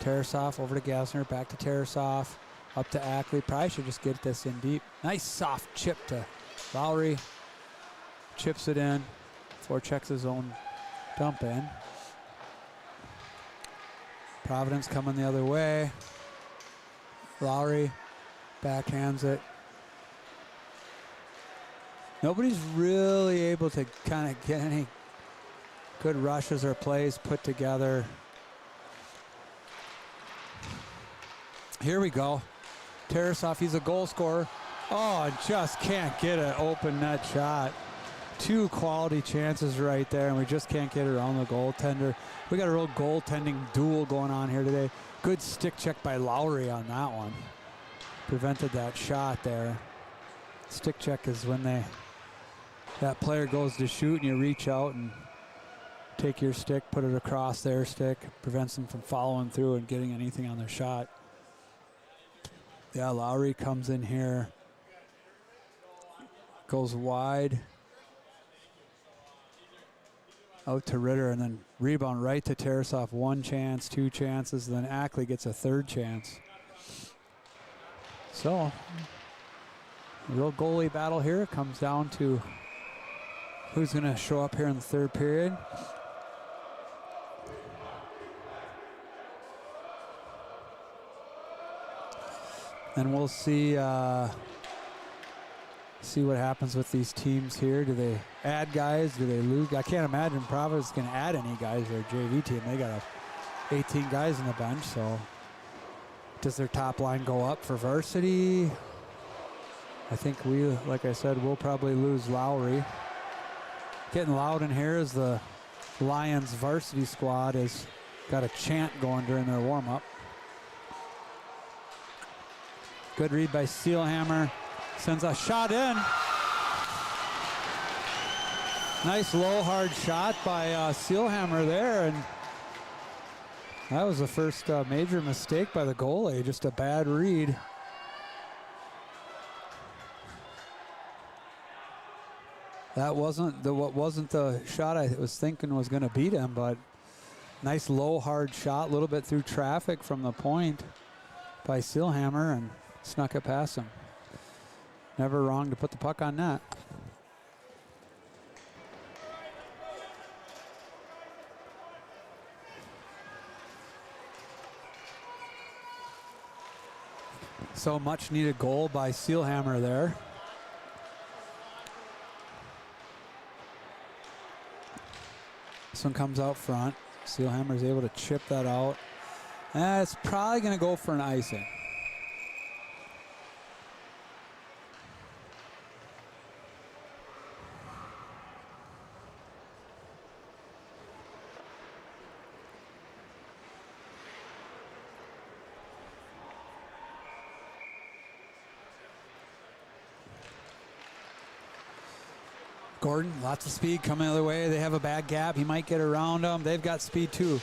Tarasov over to Gasner, back to Tarasov, up to Ackley. Probably should just get this in deep. Nice soft chip to Lowry. Chips it in. Forechecks his own dump in. Providence coming the other way. Lowry backhands it. Nobody's really able to kind of get any good rushes or plays put together. Here we go. Tarasov, he's a goal scorer. Oh, just can't get an open net shot. 2 quality chances right there, and we just can't get around the goaltender. We got a real goaltending duel going on here today. Good stick check by Lowry on that one. Prevented that shot there. Stick check is when that player goes to shoot and you reach out and take your stick, put it across their stick, prevents them from following through and getting anything on their shot. Yeah, Lowry comes in here, goes wide, out to Ritter, and then rebound right to Tarasov. 1 chance, 2 chances, then Ackley gets a 3rd chance. So, a real goalie battle here. It comes down to who's going to show up here in the 3rd period. And we'll see what happens with these teams here. Do they add guys? Do they lose? I can't imagine Providence is going to add any guys. Their JV team, they got 18 guys on the bench. So does their top line go up for varsity? I think like I said, we'll probably lose Lowry. Getting loud in here as the Lions varsity squad has got a chant going during their warm-up. Good read by Steelhammer. Sends a shot in. Nice low hard shot by Steelhammer there, and that was the first major mistake by the goalie. Just a bad read. That wasn't the shot I was thinking was going to beat him, but nice low hard shot, a little bit through traffic from the point by Steelhammer, and snuck it past him. Never wrong to put the puck on net. So much needed goal by Steelhammer there. This one comes out front. Steelhammer is able to chip that out. And it's probably going to go for an icing. Gordon, lots of speed coming the other way. They have a bad gap. He might get around them. They've got speed too.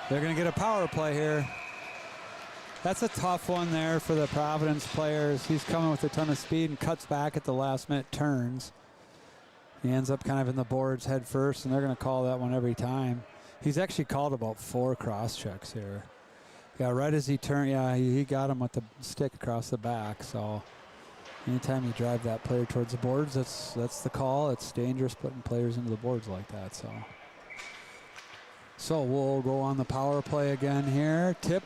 They're going to get a power play here. That's a tough one there for the Providence players. He's coming with a ton of speed and cuts back at the last minute turns. He ends up kind of in the boards head first, and they're going to call that one every time. He's actually called about 4 cross checks here. Yeah, right as he turned, yeah, he got him with the stick across the back, so anytime you drive that player towards the boards, that's the call. It's dangerous putting players into the boards like that. So we'll go on the power play again here. Tip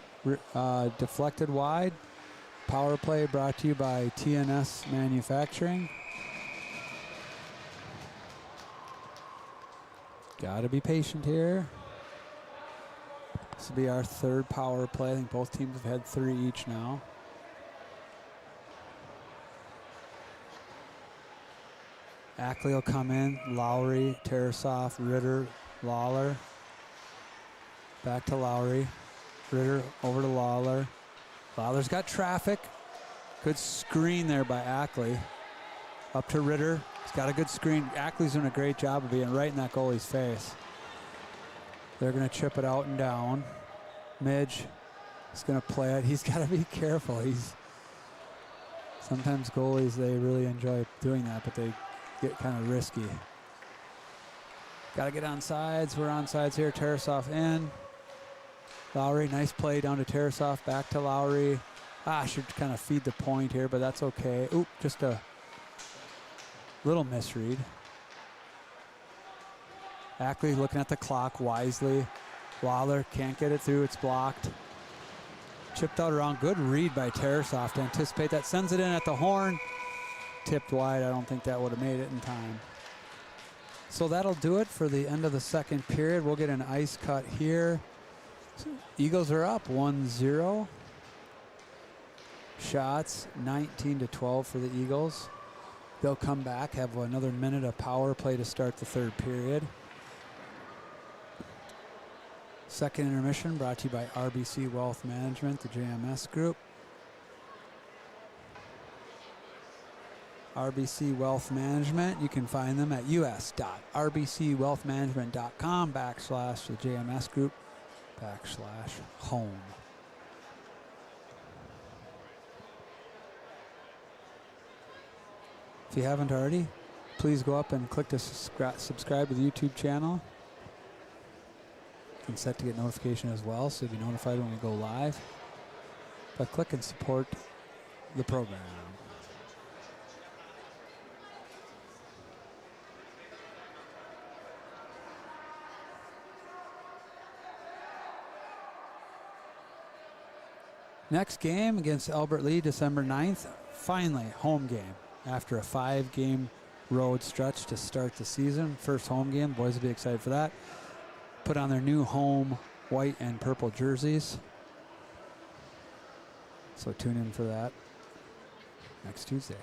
deflected wide. Power play brought to you by TNS Manufacturing. Got to be patient here. This will be our third power play. I think both teams have had 3 each now. Ackley will come in. Lowry, Tarasoff, Ritter, Lawler. Back to Lowry. Ritter over to Lawler. Lawler's got traffic. Good screen there by Ackley. Up to Ritter. He's got a good screen. Ackley's doing a great job of being right in that goalie's face. They're going to chip it out and down. Midge is going to play it. He's got to be careful. Sometimes goalies, they really enjoy doing that, but they get kind of risky. Got to get on sides. We're on sides here. Tarasoff in. Lowry, nice play down to Tarasoff. Back to Lowry. Should kind of feed the point here, but that's okay. Oop, just a little misread. Ackley looking at the clock wisely. Lawler can't get it through. It's blocked. Chipped out around. Good read by Tarasoff to anticipate that. Sends it in at the horn. Tipped wide. I don't think that would have made it in time. So that'll do it for the end of the second period. We'll get an ice cut here. Eagles are up 1-0. Shots 19-12 for the Eagles. They'll come back, have another minute of power play to start the third period. Second intermission brought to you by RBC Wealth Management, the JMS Group. RBC Wealth Management, you can find them at us.rbcwealthmanagement.com/the JMS Group /home. If you haven't already, please go up and click to subscribe to the YouTube channel. You can set to get notification as well, so you'll be notified when we go live. But click and support the program. Next game against Albert Lee, December 9th. Finally, home game. After a 5-game road stretch to start the season. First home game. Boys will be excited for that. Put on their new home white and purple jerseys. So tune in for that next Tuesday.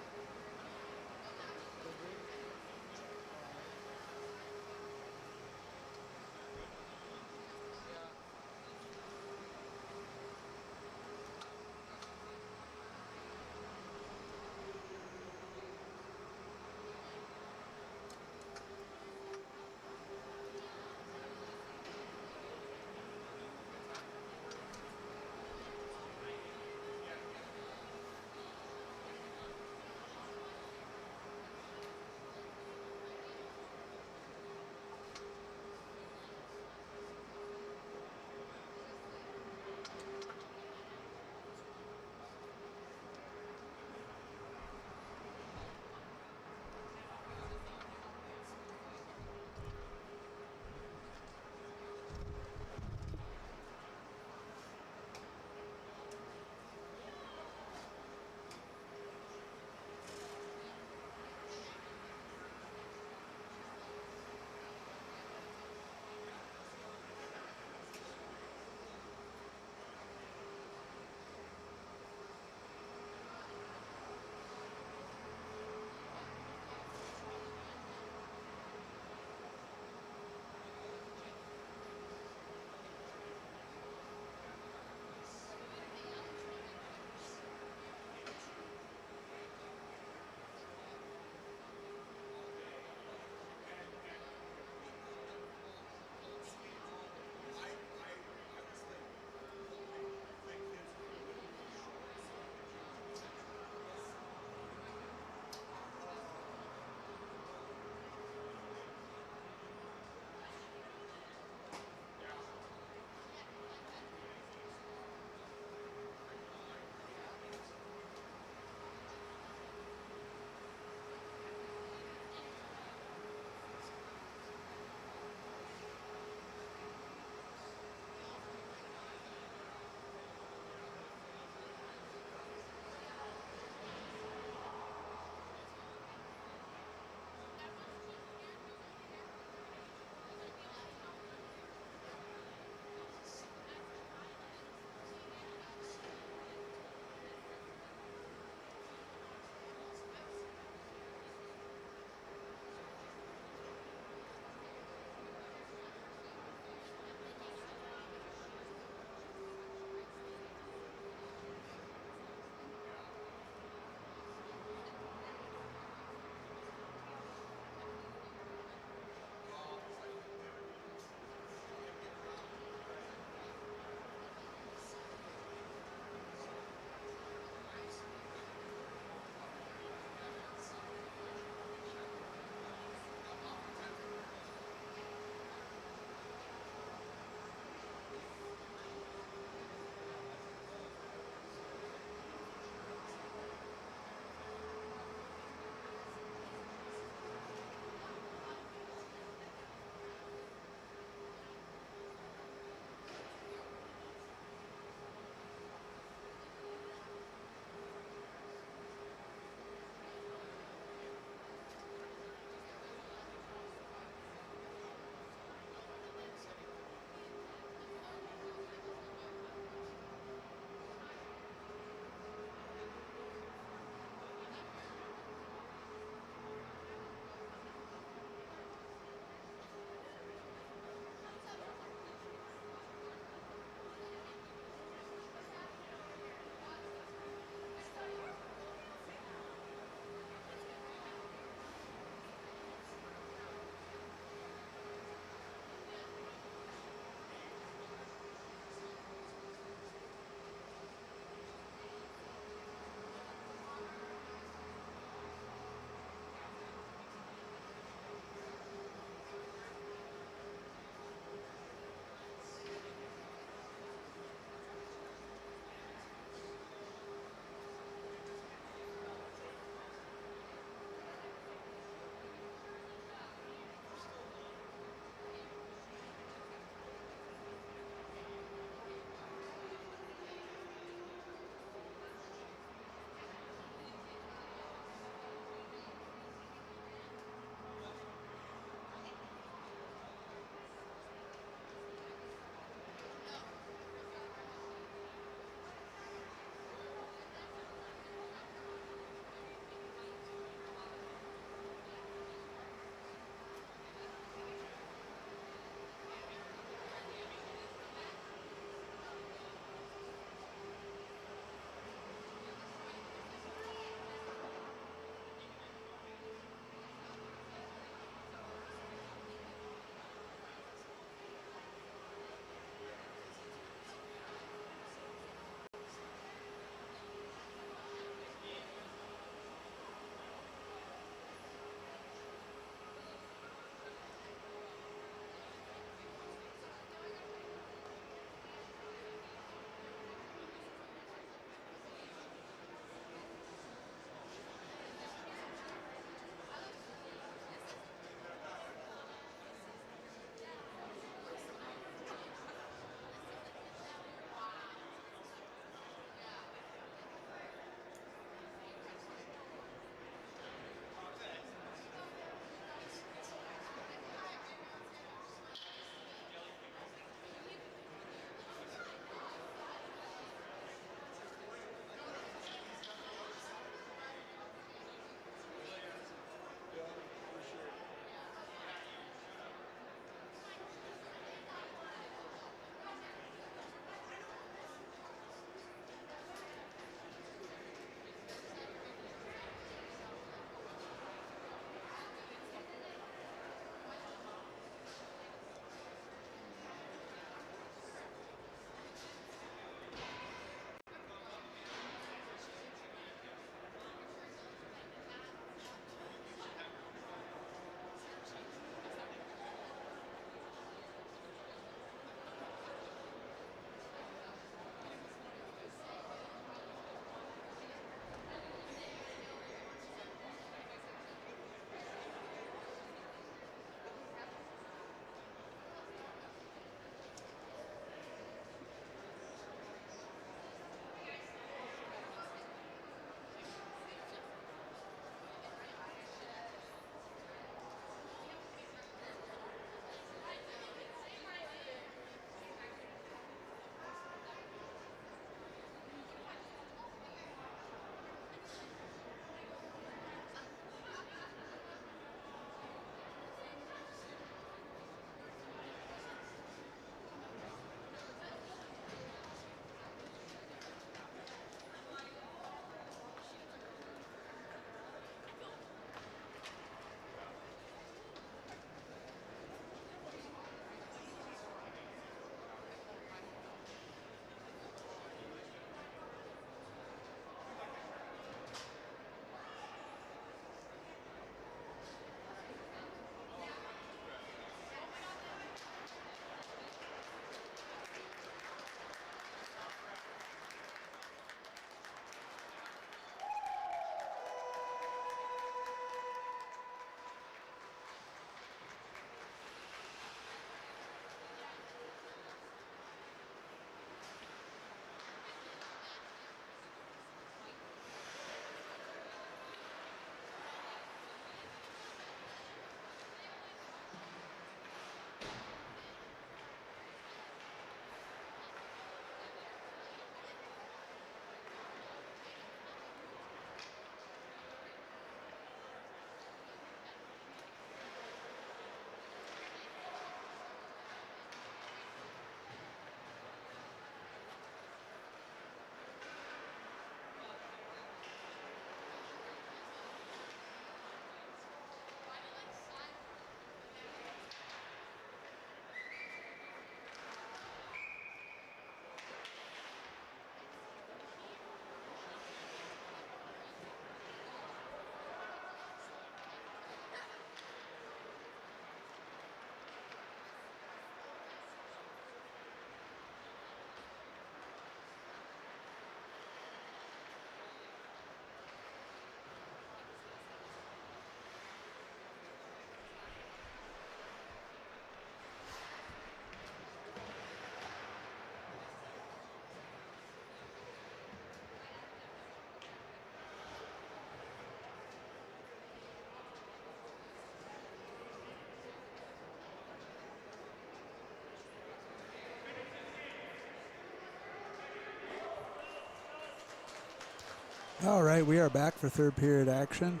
All right, we are back for third period action.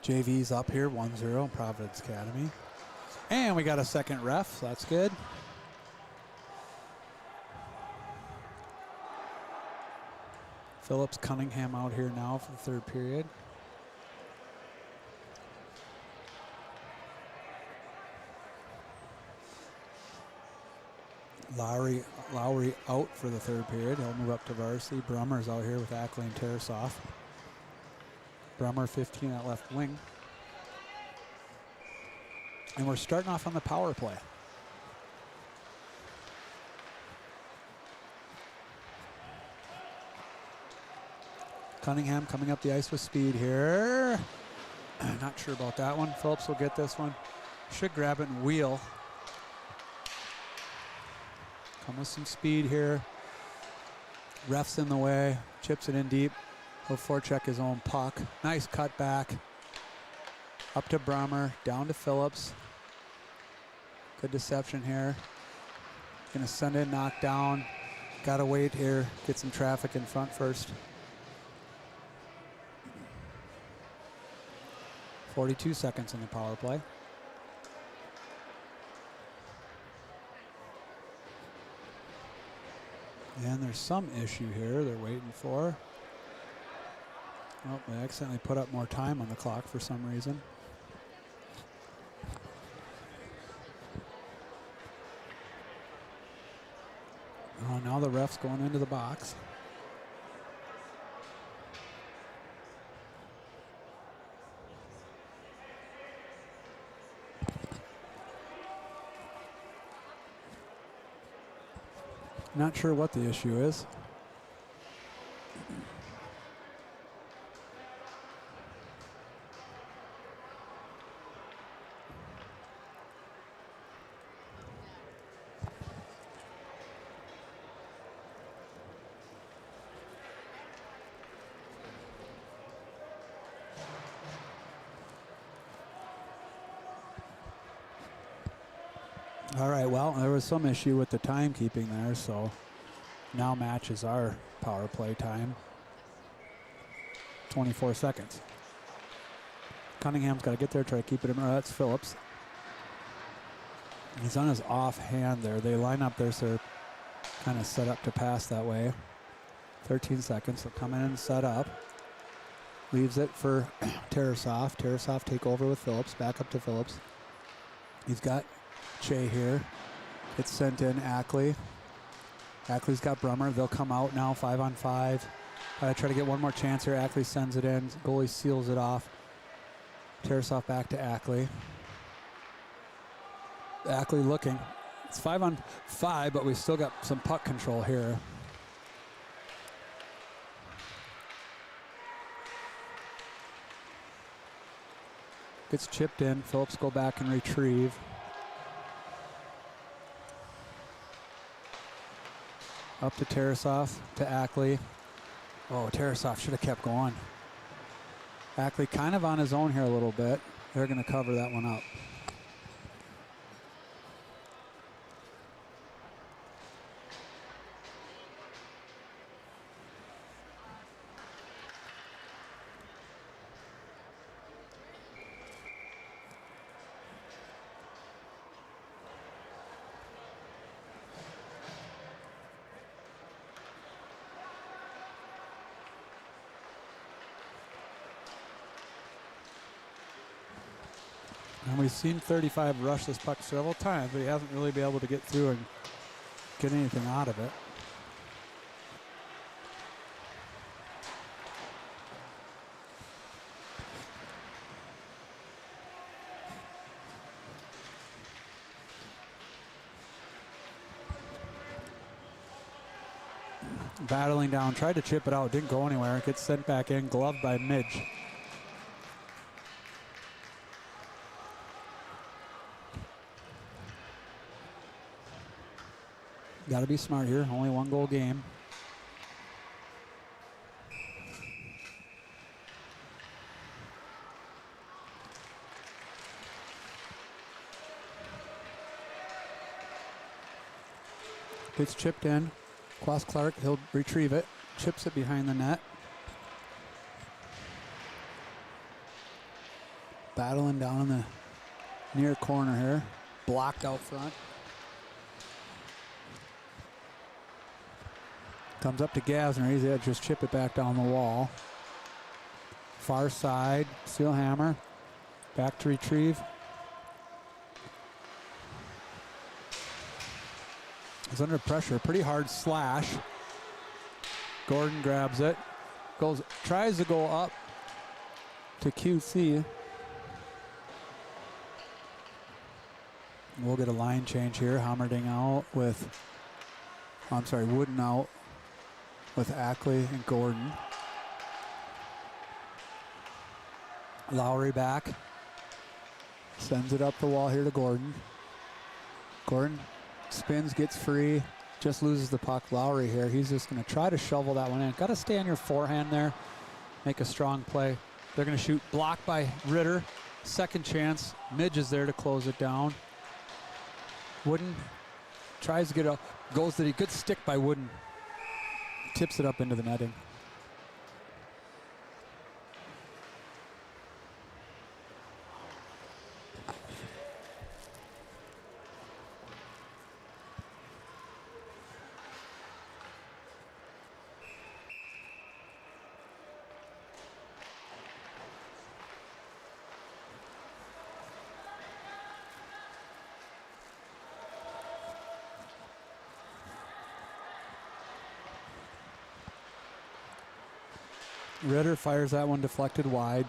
JV's up here, 1-0, Providence Academy. And we got a second ref, so that's good. Phillips Cunningham out here now for the third period. Lowry out for the third period. He'll move up to varsity. Brummer's out here with Ackley and Tarasoff. Brummer 15 at left wing. And we're starting off on the power play. Cunningham coming up the ice with speed here. Not sure about that one. Phillips will get this one. Should grab it and wheel. Come with some speed here. Ref's in the way. Chips it in deep. He'll forecheck his own puck. Nice cut back. Up to Brummer. Down to Phillips. Good deception here. Gonna send in, knock down. Gotta wait here. Get some traffic in front first. 42 seconds in the power play. And there's some issue here they're waiting for. Oh, they accidentally put up more time on the clock for some reason. Oh, now the ref's going into the box. Not sure what the issue is. All right, well, there was some issue with the timekeeping there, so now matches our power play time. 24 seconds. Cunningham's got to get there, try to keep it in. That's Phillips. He's on his offhand there. They line up there, so they're kind of set up to pass that way. 13 seconds. They'll come in and set up. Leaves it for Tarasoff. Tarasoff take over with Phillips. Back up to Phillips. He's got Che here. It's sent in Ackley. Ackley's got Brummer. They'll come out now, 5-on-5. Try to get one more chance here. Ackley sends it in. Goalie seals it off. Tarasoff back to Ackley. Ackley looking. It's 5-on-5, but we still got some puck control here. Gets chipped in. Phillips go back and retrieve. Up to Tarasoff, to Ackley. Oh, Tarasoff should have kept going. Ackley kind of on his own here a little bit. They're going to cover that one up. And we've seen 35 rush this puck several times, but he hasn't really been able to get through and get anything out of it. Battling down, tried to chip it out, didn't go anywhere. Gets sent back in, gloved by Midge. Got to be smart here. Only one goal game. Gets chipped in. Quas Clark, he'll retrieve it. chips it behind the net. Battling down in the near corner here. Blocked out front. Comes up to Gasner. He's got to just chip it back down the wall. Far side. Steelhammer. Back to retrieve. He's under pressure. Pretty hard slash. Gordon grabs it. Tries to go up to QC. We'll get a line change here. Hammerding out with, Wooden out with Ackley and Gordon. Lowry back. Sends it up the wall here to Gordon. Gordon spins, gets free, just loses the puck. Lowry here, he's just going to try to shovel that one in. Got to stay on your forehand there, make a strong play. They're going to shoot, blocked by Ritter. Second chance, Midge is there to close it down. Wooden tries to get up, goes to the good stick by Wooden. Tips it up into the netting. Ritter fires that one deflected wide.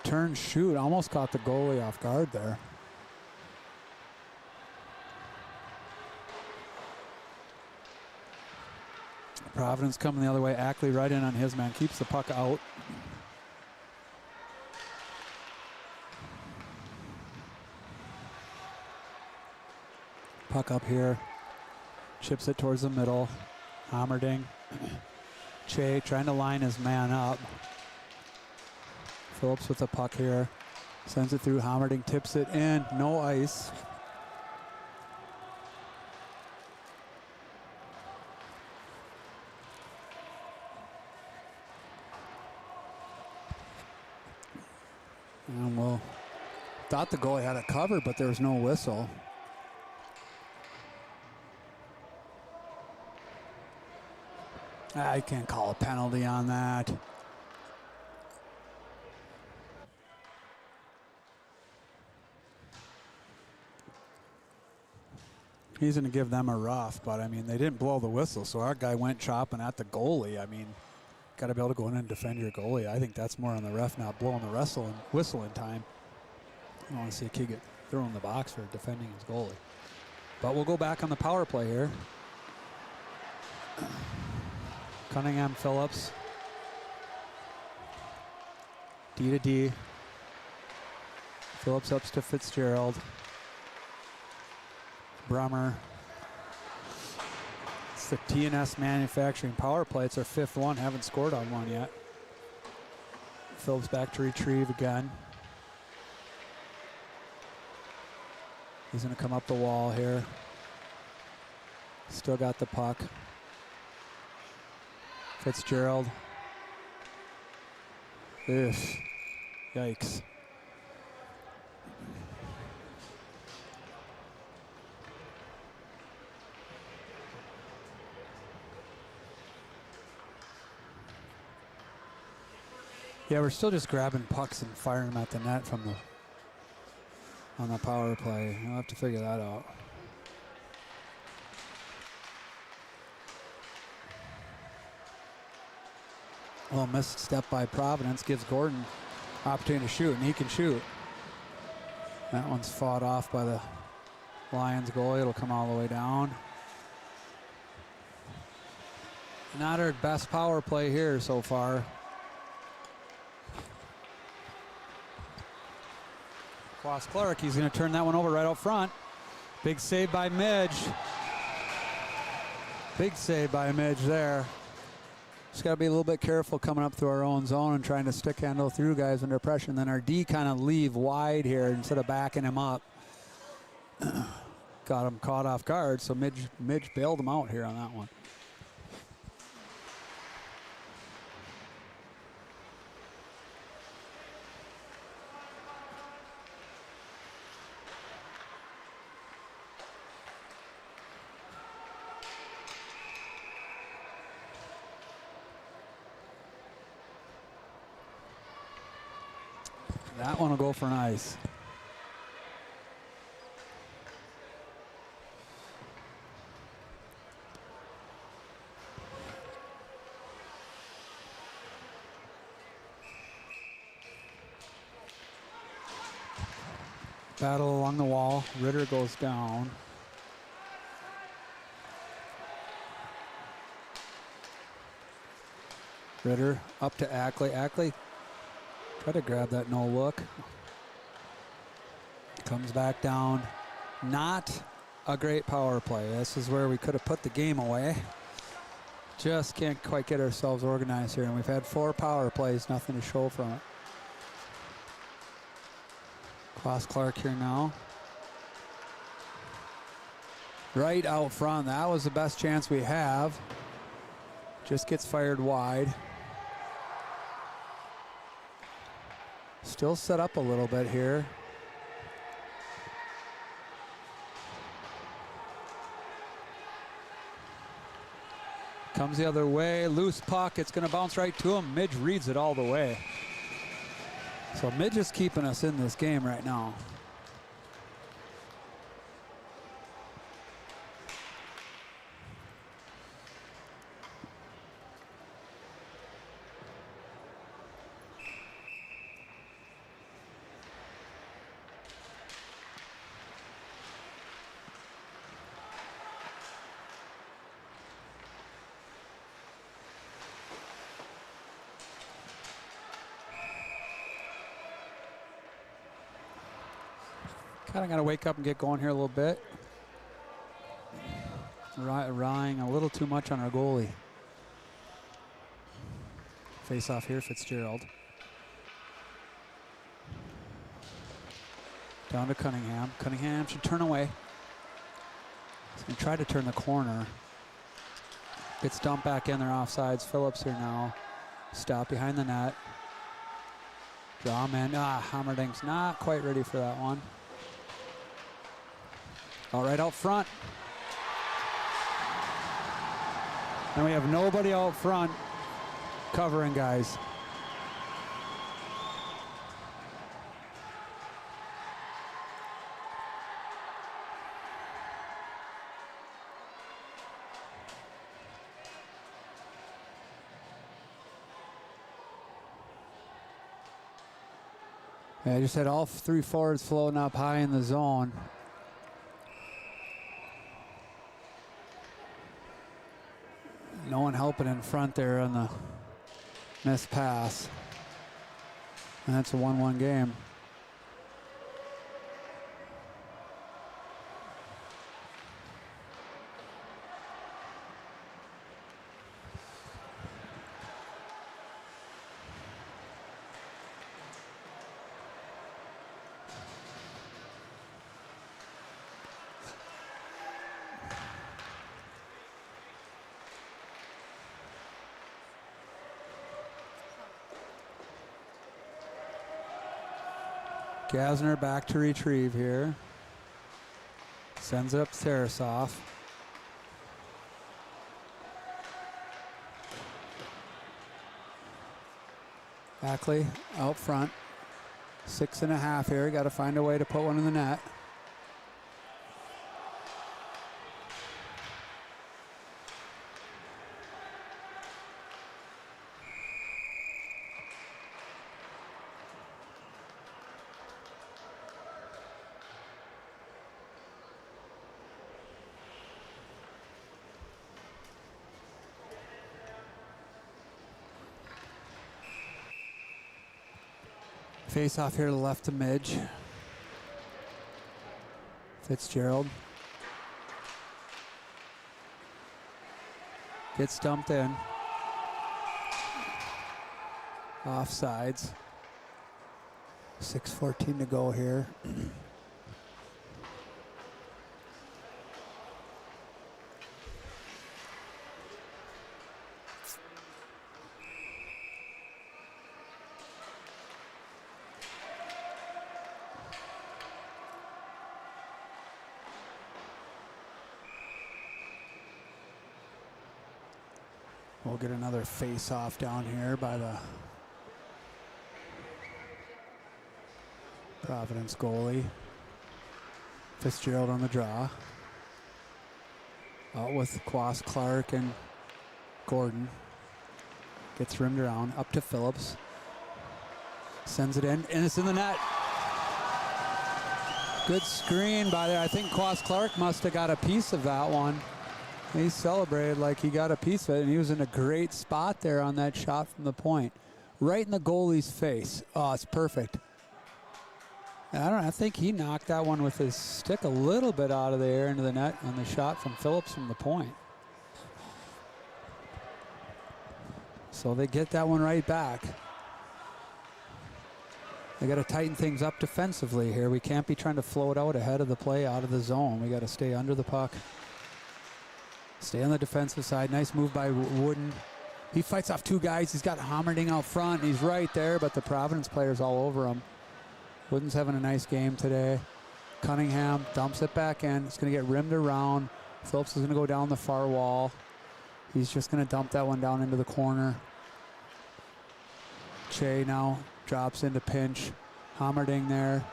Turn, shoot, almost caught the goalie off guard there. Providence coming the other way. Ackley right in on his man, keeps the puck out. Puck up here, chips it towards the middle. Hammerding. Che trying to line his man up. Phillips with the puck here. Sends it through. Hammerding tips it in. No ice. And well, thought the goalie had it covered, but there was no whistle. I can't call a penalty on that. He's going to give them a rough, but I mean, they didn't blow the whistle, so our guy went chopping at the goalie. I mean, got to be able to go in and defend your goalie. I think that's more on the ref not blowing the whistle in time. I don't want to see a kid get thrown in the box for defending his goalie. But we'll go back on the power play here. Cunningham, Phillips. D to D. Phillips ups to Fitzgerald. Brummer. It's the TNS Manufacturing power play. It's our fifth one. Haven't scored on one yet. Phillips back to retrieve again. He's going to come up the wall here. Still got the puck. Fitzgerald. Ugh. Yikes. Yeah, we're still just grabbing pucks and firing them at the net from on the power play. I'll have to figure that out. A little missed step by Providence gives Gordon opportunity to shoot, and he can shoot. That one's fought off by the Lions goalie. It'll come all the way down. Not our best power play here so far. Klaus Clark, he's going to turn that one over right out front. Big save by Midge. Big save by Midge there. Just got to be a little bit careful coming up through our own zone and trying to stick handle through guys under pressure. And then our D kind of leave wide here instead of backing him up. Got got him caught off guard, so Midge bailed him out here on that one. That one will go for an ice. Battle along the wall. Ritter goes down. Ritter up to Ackley. Ackley try to grab that no look. Comes back down. Not a great power play. This is where we could have put the game away. Just can't quite get ourselves organized here. And we've had 4 power plays, nothing to show from it. Cross Clark here now. Right out front. That was the best chance we have. Just gets fired wide. Still set up a little bit here. Comes the other way. Loose puck. It's going to bounce right to him. Midge reads it all the way. So Midge is keeping us in this game right now. Kind of got to wake up and get going here a little bit. Relying a little too much on our goalie. Face off here, Fitzgerald. Down to Cunningham. Cunningham should turn away. He's going to try to turn the corner. Gets dumped back in, they're offsides. Phillips here now. Stop behind the net. Draw him in. Hammerding's not quite ready for that one. All right, out front. And we have nobody out front covering, guys. Yeah, I just had all 3 forwards floating up high in the zone. No one helping in front there on the missed pass. And that's a 1-1 game. Gasner back to retrieve here. Sends it up to Tarasov. Ackley out front. 6.5 here. Got to find a way to put one in the net. Face off here to the left to Midge. Fitzgerald. Gets dumped in. Offsides. 6:14 to go here. We'll get another face-off down here by the Providence goalie. Fitzgerald on the draw. Out with Quas, Clark, and Gordon. Gets rimmed around, up to Phillips. Sends it in, and it's in the net. Good screen by there. I think Quas Clark must have got a piece of that one. He celebrated like he got a piece of it, and he was in a great spot there on that shot from the point. Right in the goalie's face. Oh, it's perfect. I think he knocked that one with his stick a little bit out of the air into the net on the shot from Phillips from the point. So they get that one right back. They got to tighten things up defensively here. We can't be trying to float out ahead of the play out of the zone. We got to stay under the puck. Stay on the defensive side. Nice move by Wooden. He fights off two guys. He's got Hammerding out front. He's right there, but the Providence player's all over him. Wooden's having a nice game today. Cunningham dumps it back in. It's going to get rimmed around. Phillips is going to go down the far wall. He's just going to dump that one down into the corner. Che now drops into pinch. Hammerding there.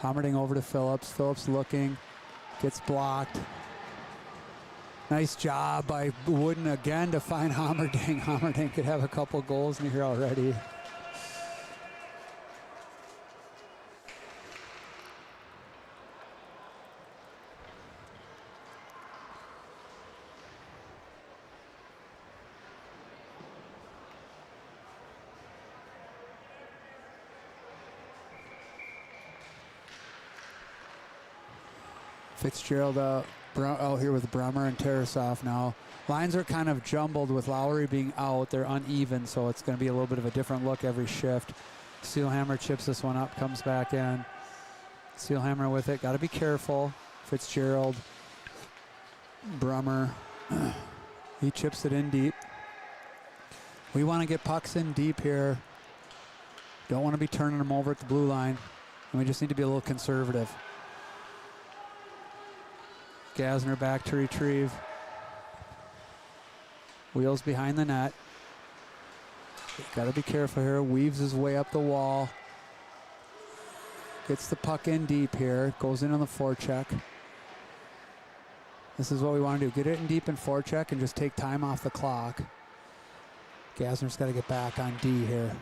Hammerding over to Phillips. Phillips looking. Gets blocked. Nice job by Wooden again to find Hammerding. Hammerding could have a couple goals in here already. Fitzgerald out here with Brummer and Tarasov now. Lines are kind of jumbled with Lowry being out. They're uneven, so it's going to be a little bit of a different look every shift. Steelhammer chips this one up, comes back in. Steelhammer with it. Got to be careful. Fitzgerald. Brummer. He chips it in deep. We want to get pucks in deep here. Don't want to be turning them over at the blue line. And we just need to be a little conservative. Gasner back to retrieve. Wheels behind the net. Got to be careful here. Weaves his way up the wall. Gets the puck in deep here. Goes in on the forecheck. This is what we want to do. Get it in deep in forecheck and just take time off the clock. Gasner's got to get back on D here.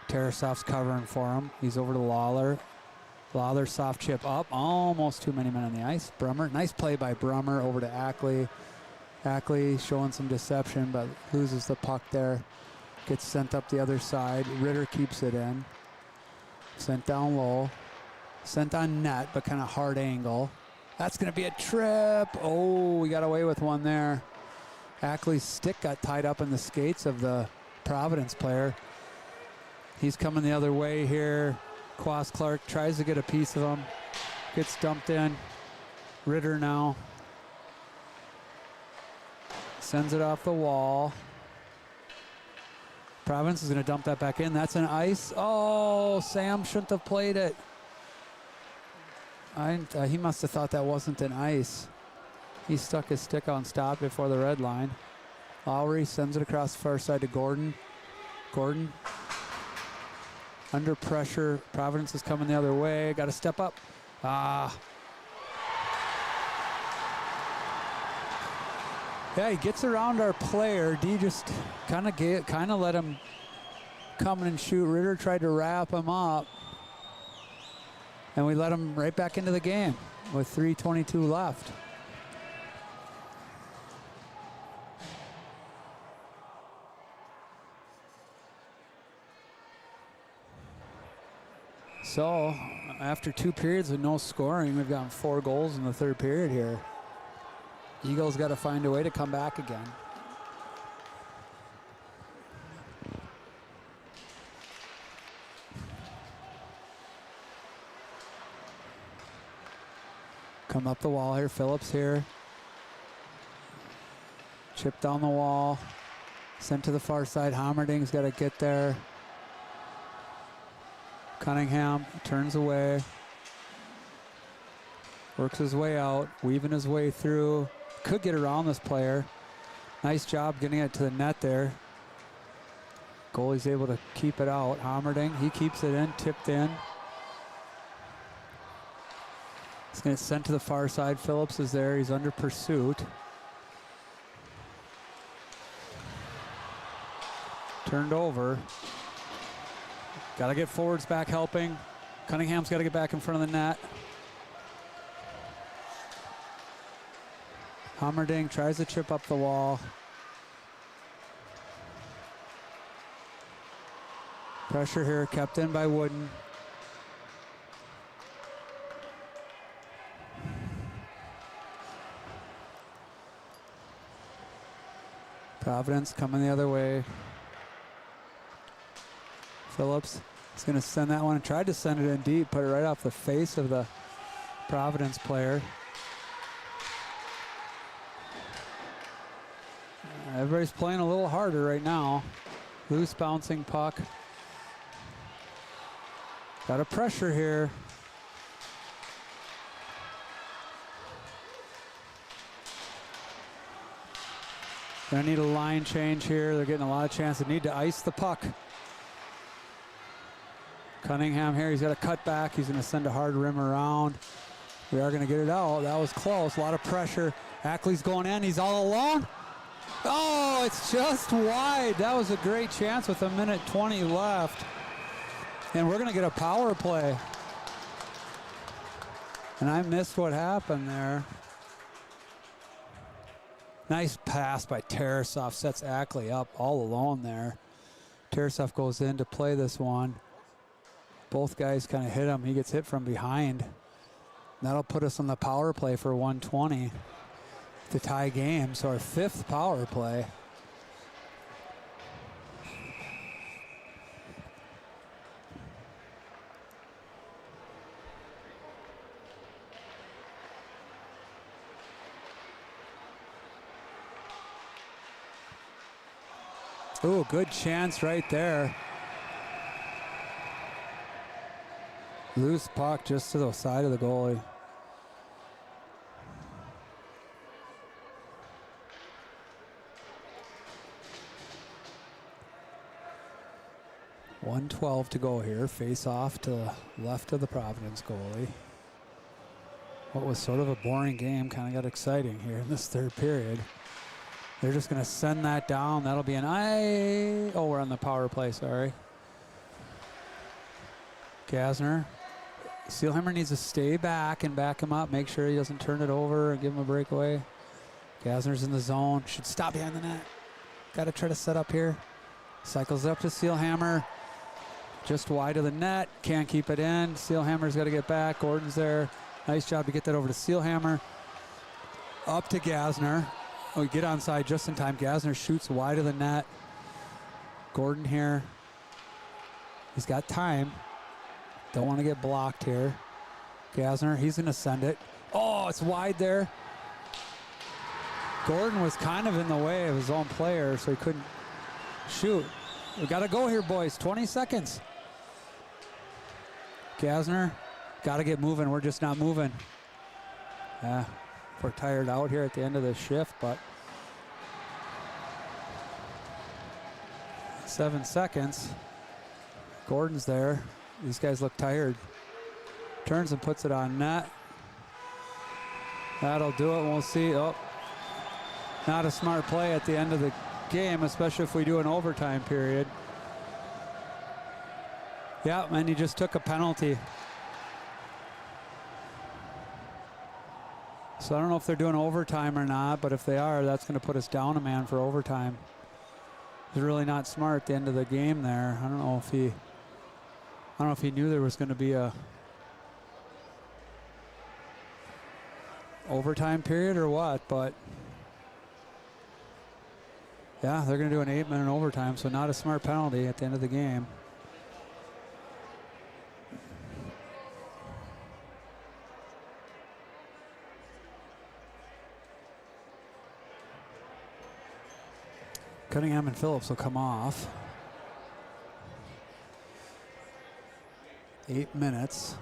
Tarasov's covering for him. He's over to Lawler. Lawler soft chip up. Almost too many men on the ice. Brummer. Nice play by Brummer over to Ackley. Ackley showing some deception, but loses the puck there. Gets sent up the other side. Ritter keeps it in. Sent down low. Sent on net, but kind of hard angle. That's going to be a trip. Oh, we got away with one there. Ackley's stick got tied up in the skates of the Providence player. He's coming the other way here. Quas Clark tries to get a piece of him. Gets dumped in. Ritter now. Sends it off the wall. Providence is going to dump that back in. That's an ice. Oh, Sam shouldn't have played it. He must have thought that wasn't an ice. He stuck his stick on stop before the red line. Lowry sends it across the far side to Gordon. Gordon. Under pressure. Providence is coming the other way. Got to step up. Yeah, he gets around our player. D just kind of let him come in and shoot. Ritter tried to wrap him up. And we let him right back into the game with 3:22 left. So, after 2 periods with no scoring, we've gotten 4 goals in the third period here. Eagles got to find a way to come back again. Come up the wall here, Phillips here. Chip down the wall. Sent to the far side. Hammerding's got to get there. Cunningham turns away. Works his way out, weaving his way through. Could get around this player. Nice job getting it to the net there. Goalie's able to keep it out. Hammerding, he keeps it in, tipped in. It's going to send to the far side. Phillips is there. He's under pursuit. Turned over. Got to get forwards back helping. Cunningham's got to get back in front of the net. Hammerding tries to chip up the wall. Pressure here kept in by Wooden. Providence coming the other way. Phillips is going to send that one and tried to send it in deep, put it right off the face of the Providence player. Everybody's playing a little harder right now. Loose bouncing puck. Got a pressure here. Gonna need a line change here. They're getting a lot of chance. They need to ice the puck. Cunningham here, he's got to cut back. He's gonna send a hard rim around. We are gonna get it out. That was close, a lot of pressure. Ackley's going in, he's all alone. Oh, it's just wide. That was a great chance with 1:20 left. And we're gonna get a power play. And I missed what happened there. Nice pass by Tarasov, sets Ackley up all alone there. Tarasov goes in to play this one. Both guys kind of hit him. He gets hit from behind. That'll put us on the power play for 1:20 to tie game. So our 5th power play. Ooh, good chance right there. Loose puck just to the side of the goalie. .112 to go here. Face off to the left of the Providence goalie. What was sort of a boring game kind of got exciting here in this 3rd period. They're just going to send that down. That'll be an Oh, we're on the power play, sorry. Gasner. Steelhammer needs to stay back and back him up. Make sure he doesn't turn it over and give him a breakaway. Gasner's in the zone. Should stop behind the net. Got to try to set up here. Cycles up to Steelhammer. Just wide of the net. Can't keep it in. Steelhammer's got to get back. Gordon's there. Nice job to get that over to Steelhammer. Up to Gasner. We get onside just in time. Gasner shoots wide of the net. Gordon here. He's got time. Don't want to get blocked here. Gasner, he's going to send it. Oh, it's wide there. Gordon was kind of in the way of his own player, so he couldn't shoot. We got to go here, boys. 20 seconds. Gasner, got to get moving. We're just not moving. Yeah. We're tired out here at the end of the shift, but 7 seconds. Gordon's there. These guys look tired. Turns and puts it on net. That'll do it. We'll see. Oh, not a smart play at the end of the game, especially if we do an overtime period. Yeah, and he just took a penalty. So I don't know if they're doing overtime or not, but if they are, that's going to put us down a man for overtime. It was really not smart at the end of the game there. I don't know if he knew there was going to be a overtime period or what, but yeah, they're going to do an 8-minute overtime, so not a smart penalty at the end of the game. Cunningham and Phillips will come off. 8 minutes.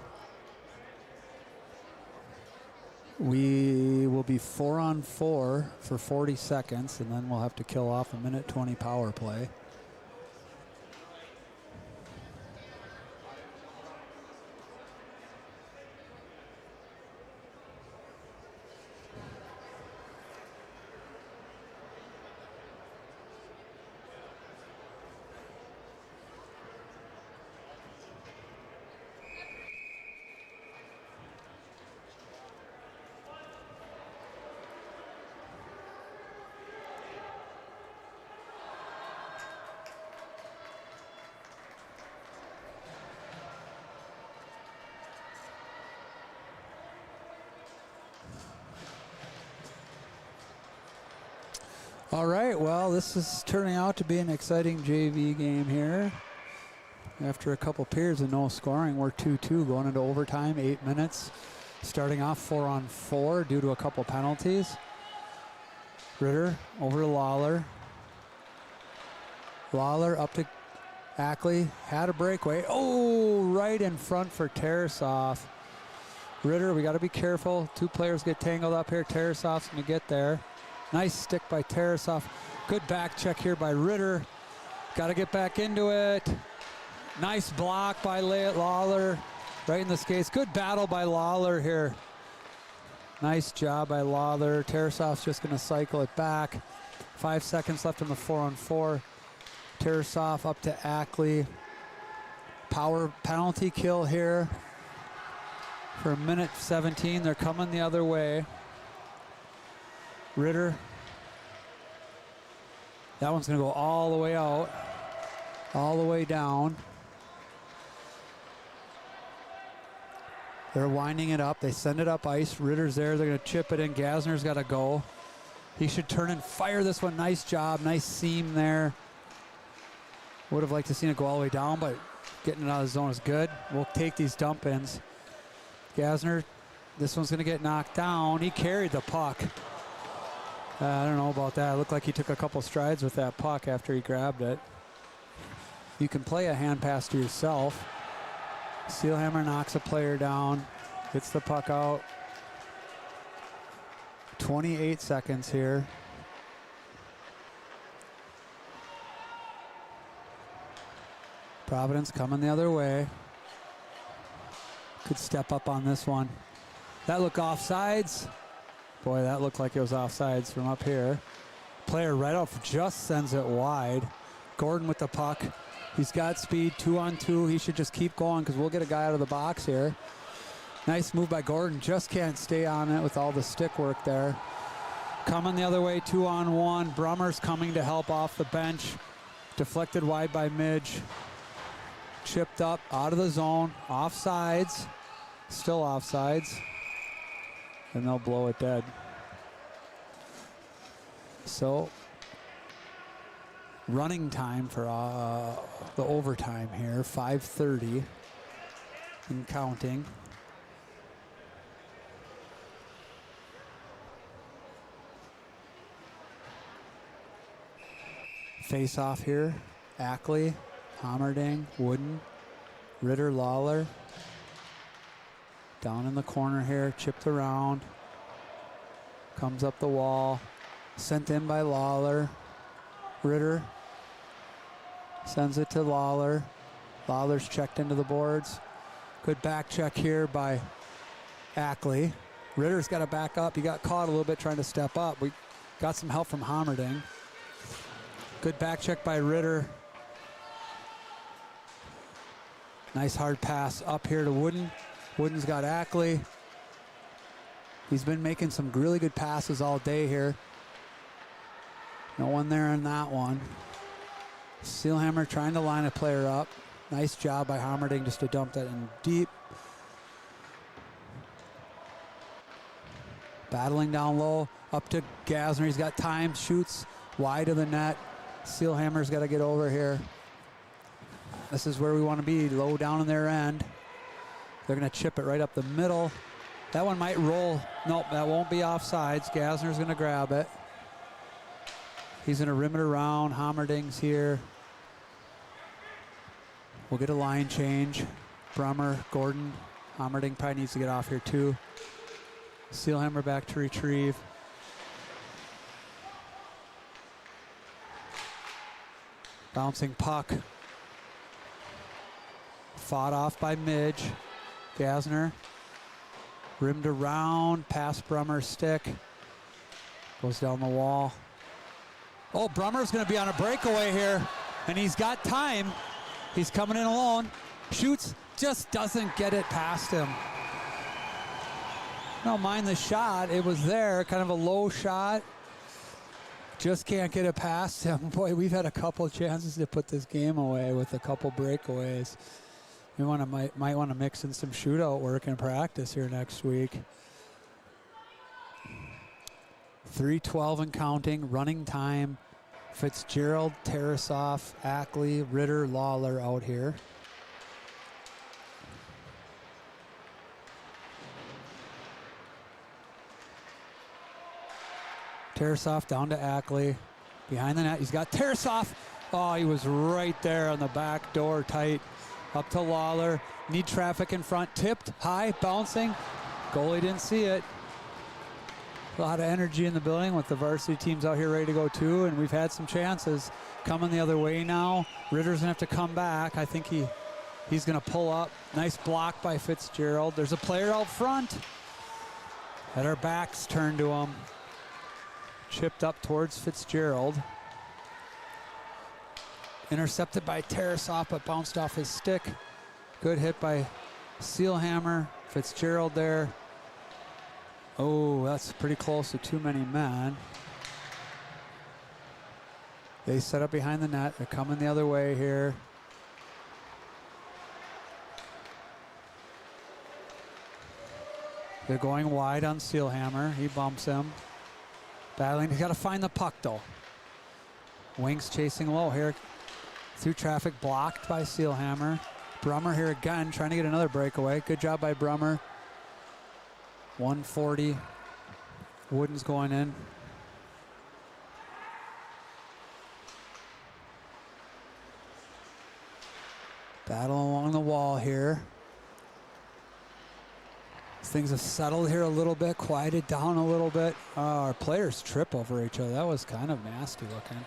We will will be 4-on-4 for 40 seconds, and then we'll have to kill off a minute 20 power play. All right, well, this is turning out to be an exciting JV game here. After a couple periods of no scoring, we're 2-2 going into overtime, 8 minutes. Starting off 4-on-4 due to a couple penalties. Ritter over to Lawler. Lawler up to Ackley, had a breakaway. Oh, right in front for Tarasov. Ritter, we got to be careful. Two players get tangled up here. Tarasov's going to get there. Nice stick by Tarasov. Good back check here by Ritter. Got to get back into it. Nice block by Lawler. Right in the skates. Good battle by Lawler here. Nice job by Lawler. Tarasov's just going to cycle it back. 5 seconds left in the 4-on-4. Tarasov up to Ackley. Power penalty kill here for a minute 17. They're coming the other way. Ritter. That one's going to go all the way out, all the way down. They're winding it up. They send it up ice. Ritter's there. They're going to chip it in. Gasner's got to go. He should turn and fire this one. Nice job. Nice seam there. Would have liked to seen it go all the way down, but getting it out of the zone is good. We'll take these dump ins. Gasner, this one's going to get knocked down. He carried the puck. I don't know about that. It looked like he took a couple strides with that puck after he grabbed it. You can play a hand pass to yourself. Steelhammer knocks a player down, gets the puck out. 28 seconds here. Providence coming the other way. Could step up on this one. That looked offsides. Boy, that looked like it was offsides from up here. Player right off just sends it wide. Gordon with the puck. He's got speed, 2-on-2. He should just keep going because we'll get a guy out of the box here. Nice move by Gordon. Just can't stay on it with all the stick work there. Coming the other way, 2-on-1. Brummer's coming to help off the bench. Deflected wide by Midge. Chipped up, out of the zone. Offsides. Still offsides. And they'll blow it dead. So, running time for the overtime here, 5:30 and counting. Face off here, Ackley, Hammerding, Wooden, Ritter, Lawler. Down in the corner here, chipped around. Comes up the wall. Sent in by Lawler. Ritter sends it to Lawler. Lawler's checked into the boards. Good back check here by Ackley. Ritter's got to back up. He got caught a little bit trying to step up. We got some help from Hammerding. Good back check by Ritter. Nice hard pass up here to Wooden. Wooden's got Ackley. He's been making some really good passes all day here. No one there in that one. Steelhammer trying to line a player up. Nice job by Hammerding just to dump that in deep. Battling down low, up to Gasner. He's got time, shoots wide of the net. Steelhammer's got to get over here. This is where we want to be, low down in their end. They're going to chip it right up the middle. That one might roll. Nope, that won't be offsides. Gasner's going to grab it. He's going to rim it around. Hammerding's here. We'll get a line change. Brummer, Gordon. Hammerding probably needs to get off here too. Seelhammer back to retrieve. Bouncing puck. Fought off by Midge. Gasner. Rimmed around, past Brummer's stick. Goes down the wall. Oh, Brummer's going to be on a breakaway here, and he's got time. He's coming in alone. Shoots, just doesn't get it past him. Don't mind the shot. It was there, kind of a low shot. Just can't get it past him. Boy, we've had a couple chances to put this game away with a couple breakaways. We might want to mix in some shootout work in practice here next week. 3:12 and counting, running time. Fitzgerald, Tarasoff, Ackley, Ritter, Lawler out here. Tarasoff down to Ackley. Behind the net, he's got Tarasoff. Oh, he was right there on the back door, tight. Up to Lawler. Need traffic in front. Tipped, high, bouncing. Goalie didn't see it. A lot of energy in the building with the varsity teams out here ready to go too, and we've had some chances coming the other way now. Ritter's gonna have to come back. I think he's gonna pull up. Nice block by Fitzgerald. There's a player out front. Had our backs turned to him. Chipped up towards Fitzgerald. Intercepted by Tarasoff, but bounced off his stick. Good hit by Seelhammer. Fitzgerald there. Oh, that's pretty close to too many men. They set up behind the net. They're coming the other way here. They're going wide on Seelhammer. He bumps him. Battling. He's got to find the puck, though. Wings chasing low here. Through traffic, blocked by Seelhammer. Brummer here again, trying to get another breakaway. Good job by Brummer. 140. Wooden's going in. Battle along the wall here. Things have settled here a little bit, quieted down a little bit. Our players trip over each other. That was kind of nasty looking.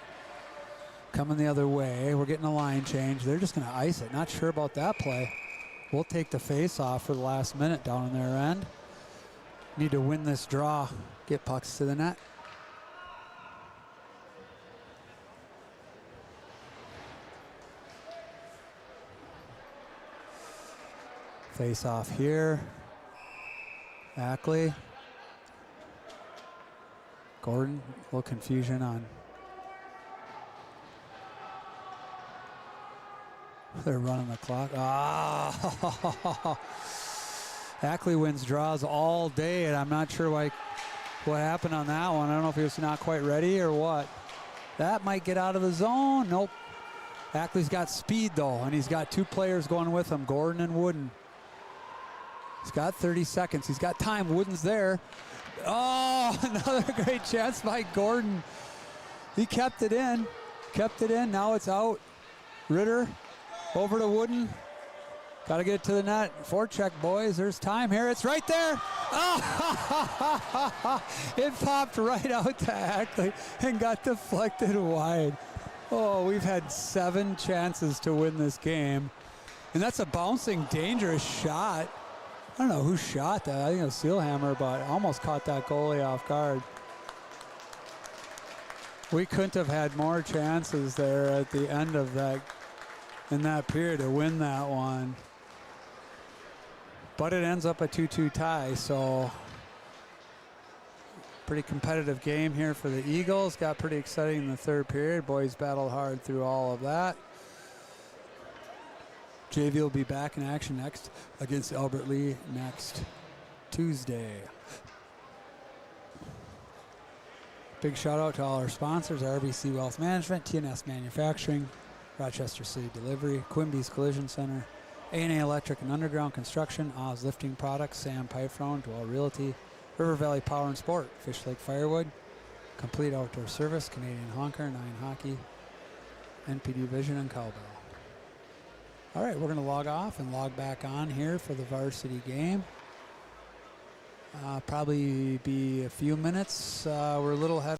Coming the other way. We're getting a line change. They're just going to ice it. Not sure about that play. We'll take the face off for the last minute down on their end. Need to win this draw. Get pucks to the net. Face off here. Ackley. Gordon. A little confusion on. They're running the clock. Ah! Ackley wins draws all day, and I'm not sure what happened on that one. I don't know if he was not quite ready or what. That might get out of the zone. Nope. Ackley's got speed, though, and he's got two players going with him, Gordon and Wooden. He's got 30 seconds. He's got time. Wooden's there. Oh, another great chance by Gordon. He kept it in. Kept it in. Now it's out. Ritter. Over to Wooden. Got to get it to the net. Forecheck, boys. There's time here. It's right there. Oh, it popped right out to Ackley and got deflected wide. Oh, we've had 7 chances to win this game. And that's a bouncing, dangerous shot. I don't know who shot that. I think it was Seelhammer, but almost caught that goalie off guard. We couldn't have had more chances there at the end of that, in that period, to win that one. But it ends up a 2-2 tie, so pretty competitive game here for the Eagles. Got pretty exciting in the third period. Boys battled hard through all of that. JV will be back in action next against Albert Lee next Tuesday. Big shout out to all our sponsors: RBC Wealth Management, TNS Manufacturing, Rochester City Delivery, Quimby's Collision Center, A&A Electric and Underground Construction, Oz Lifting Products, Sam Pipefrown, Dwell Realty, River Valley Power and Sport, Fish Lake Firewood, Complete Outdoor Service, Canadian Honker, 9 Hockey, NPD Vision, and Cowbell. All right, we're going to log off and log back on here for the varsity game. Probably be a few minutes. We're a little ahead.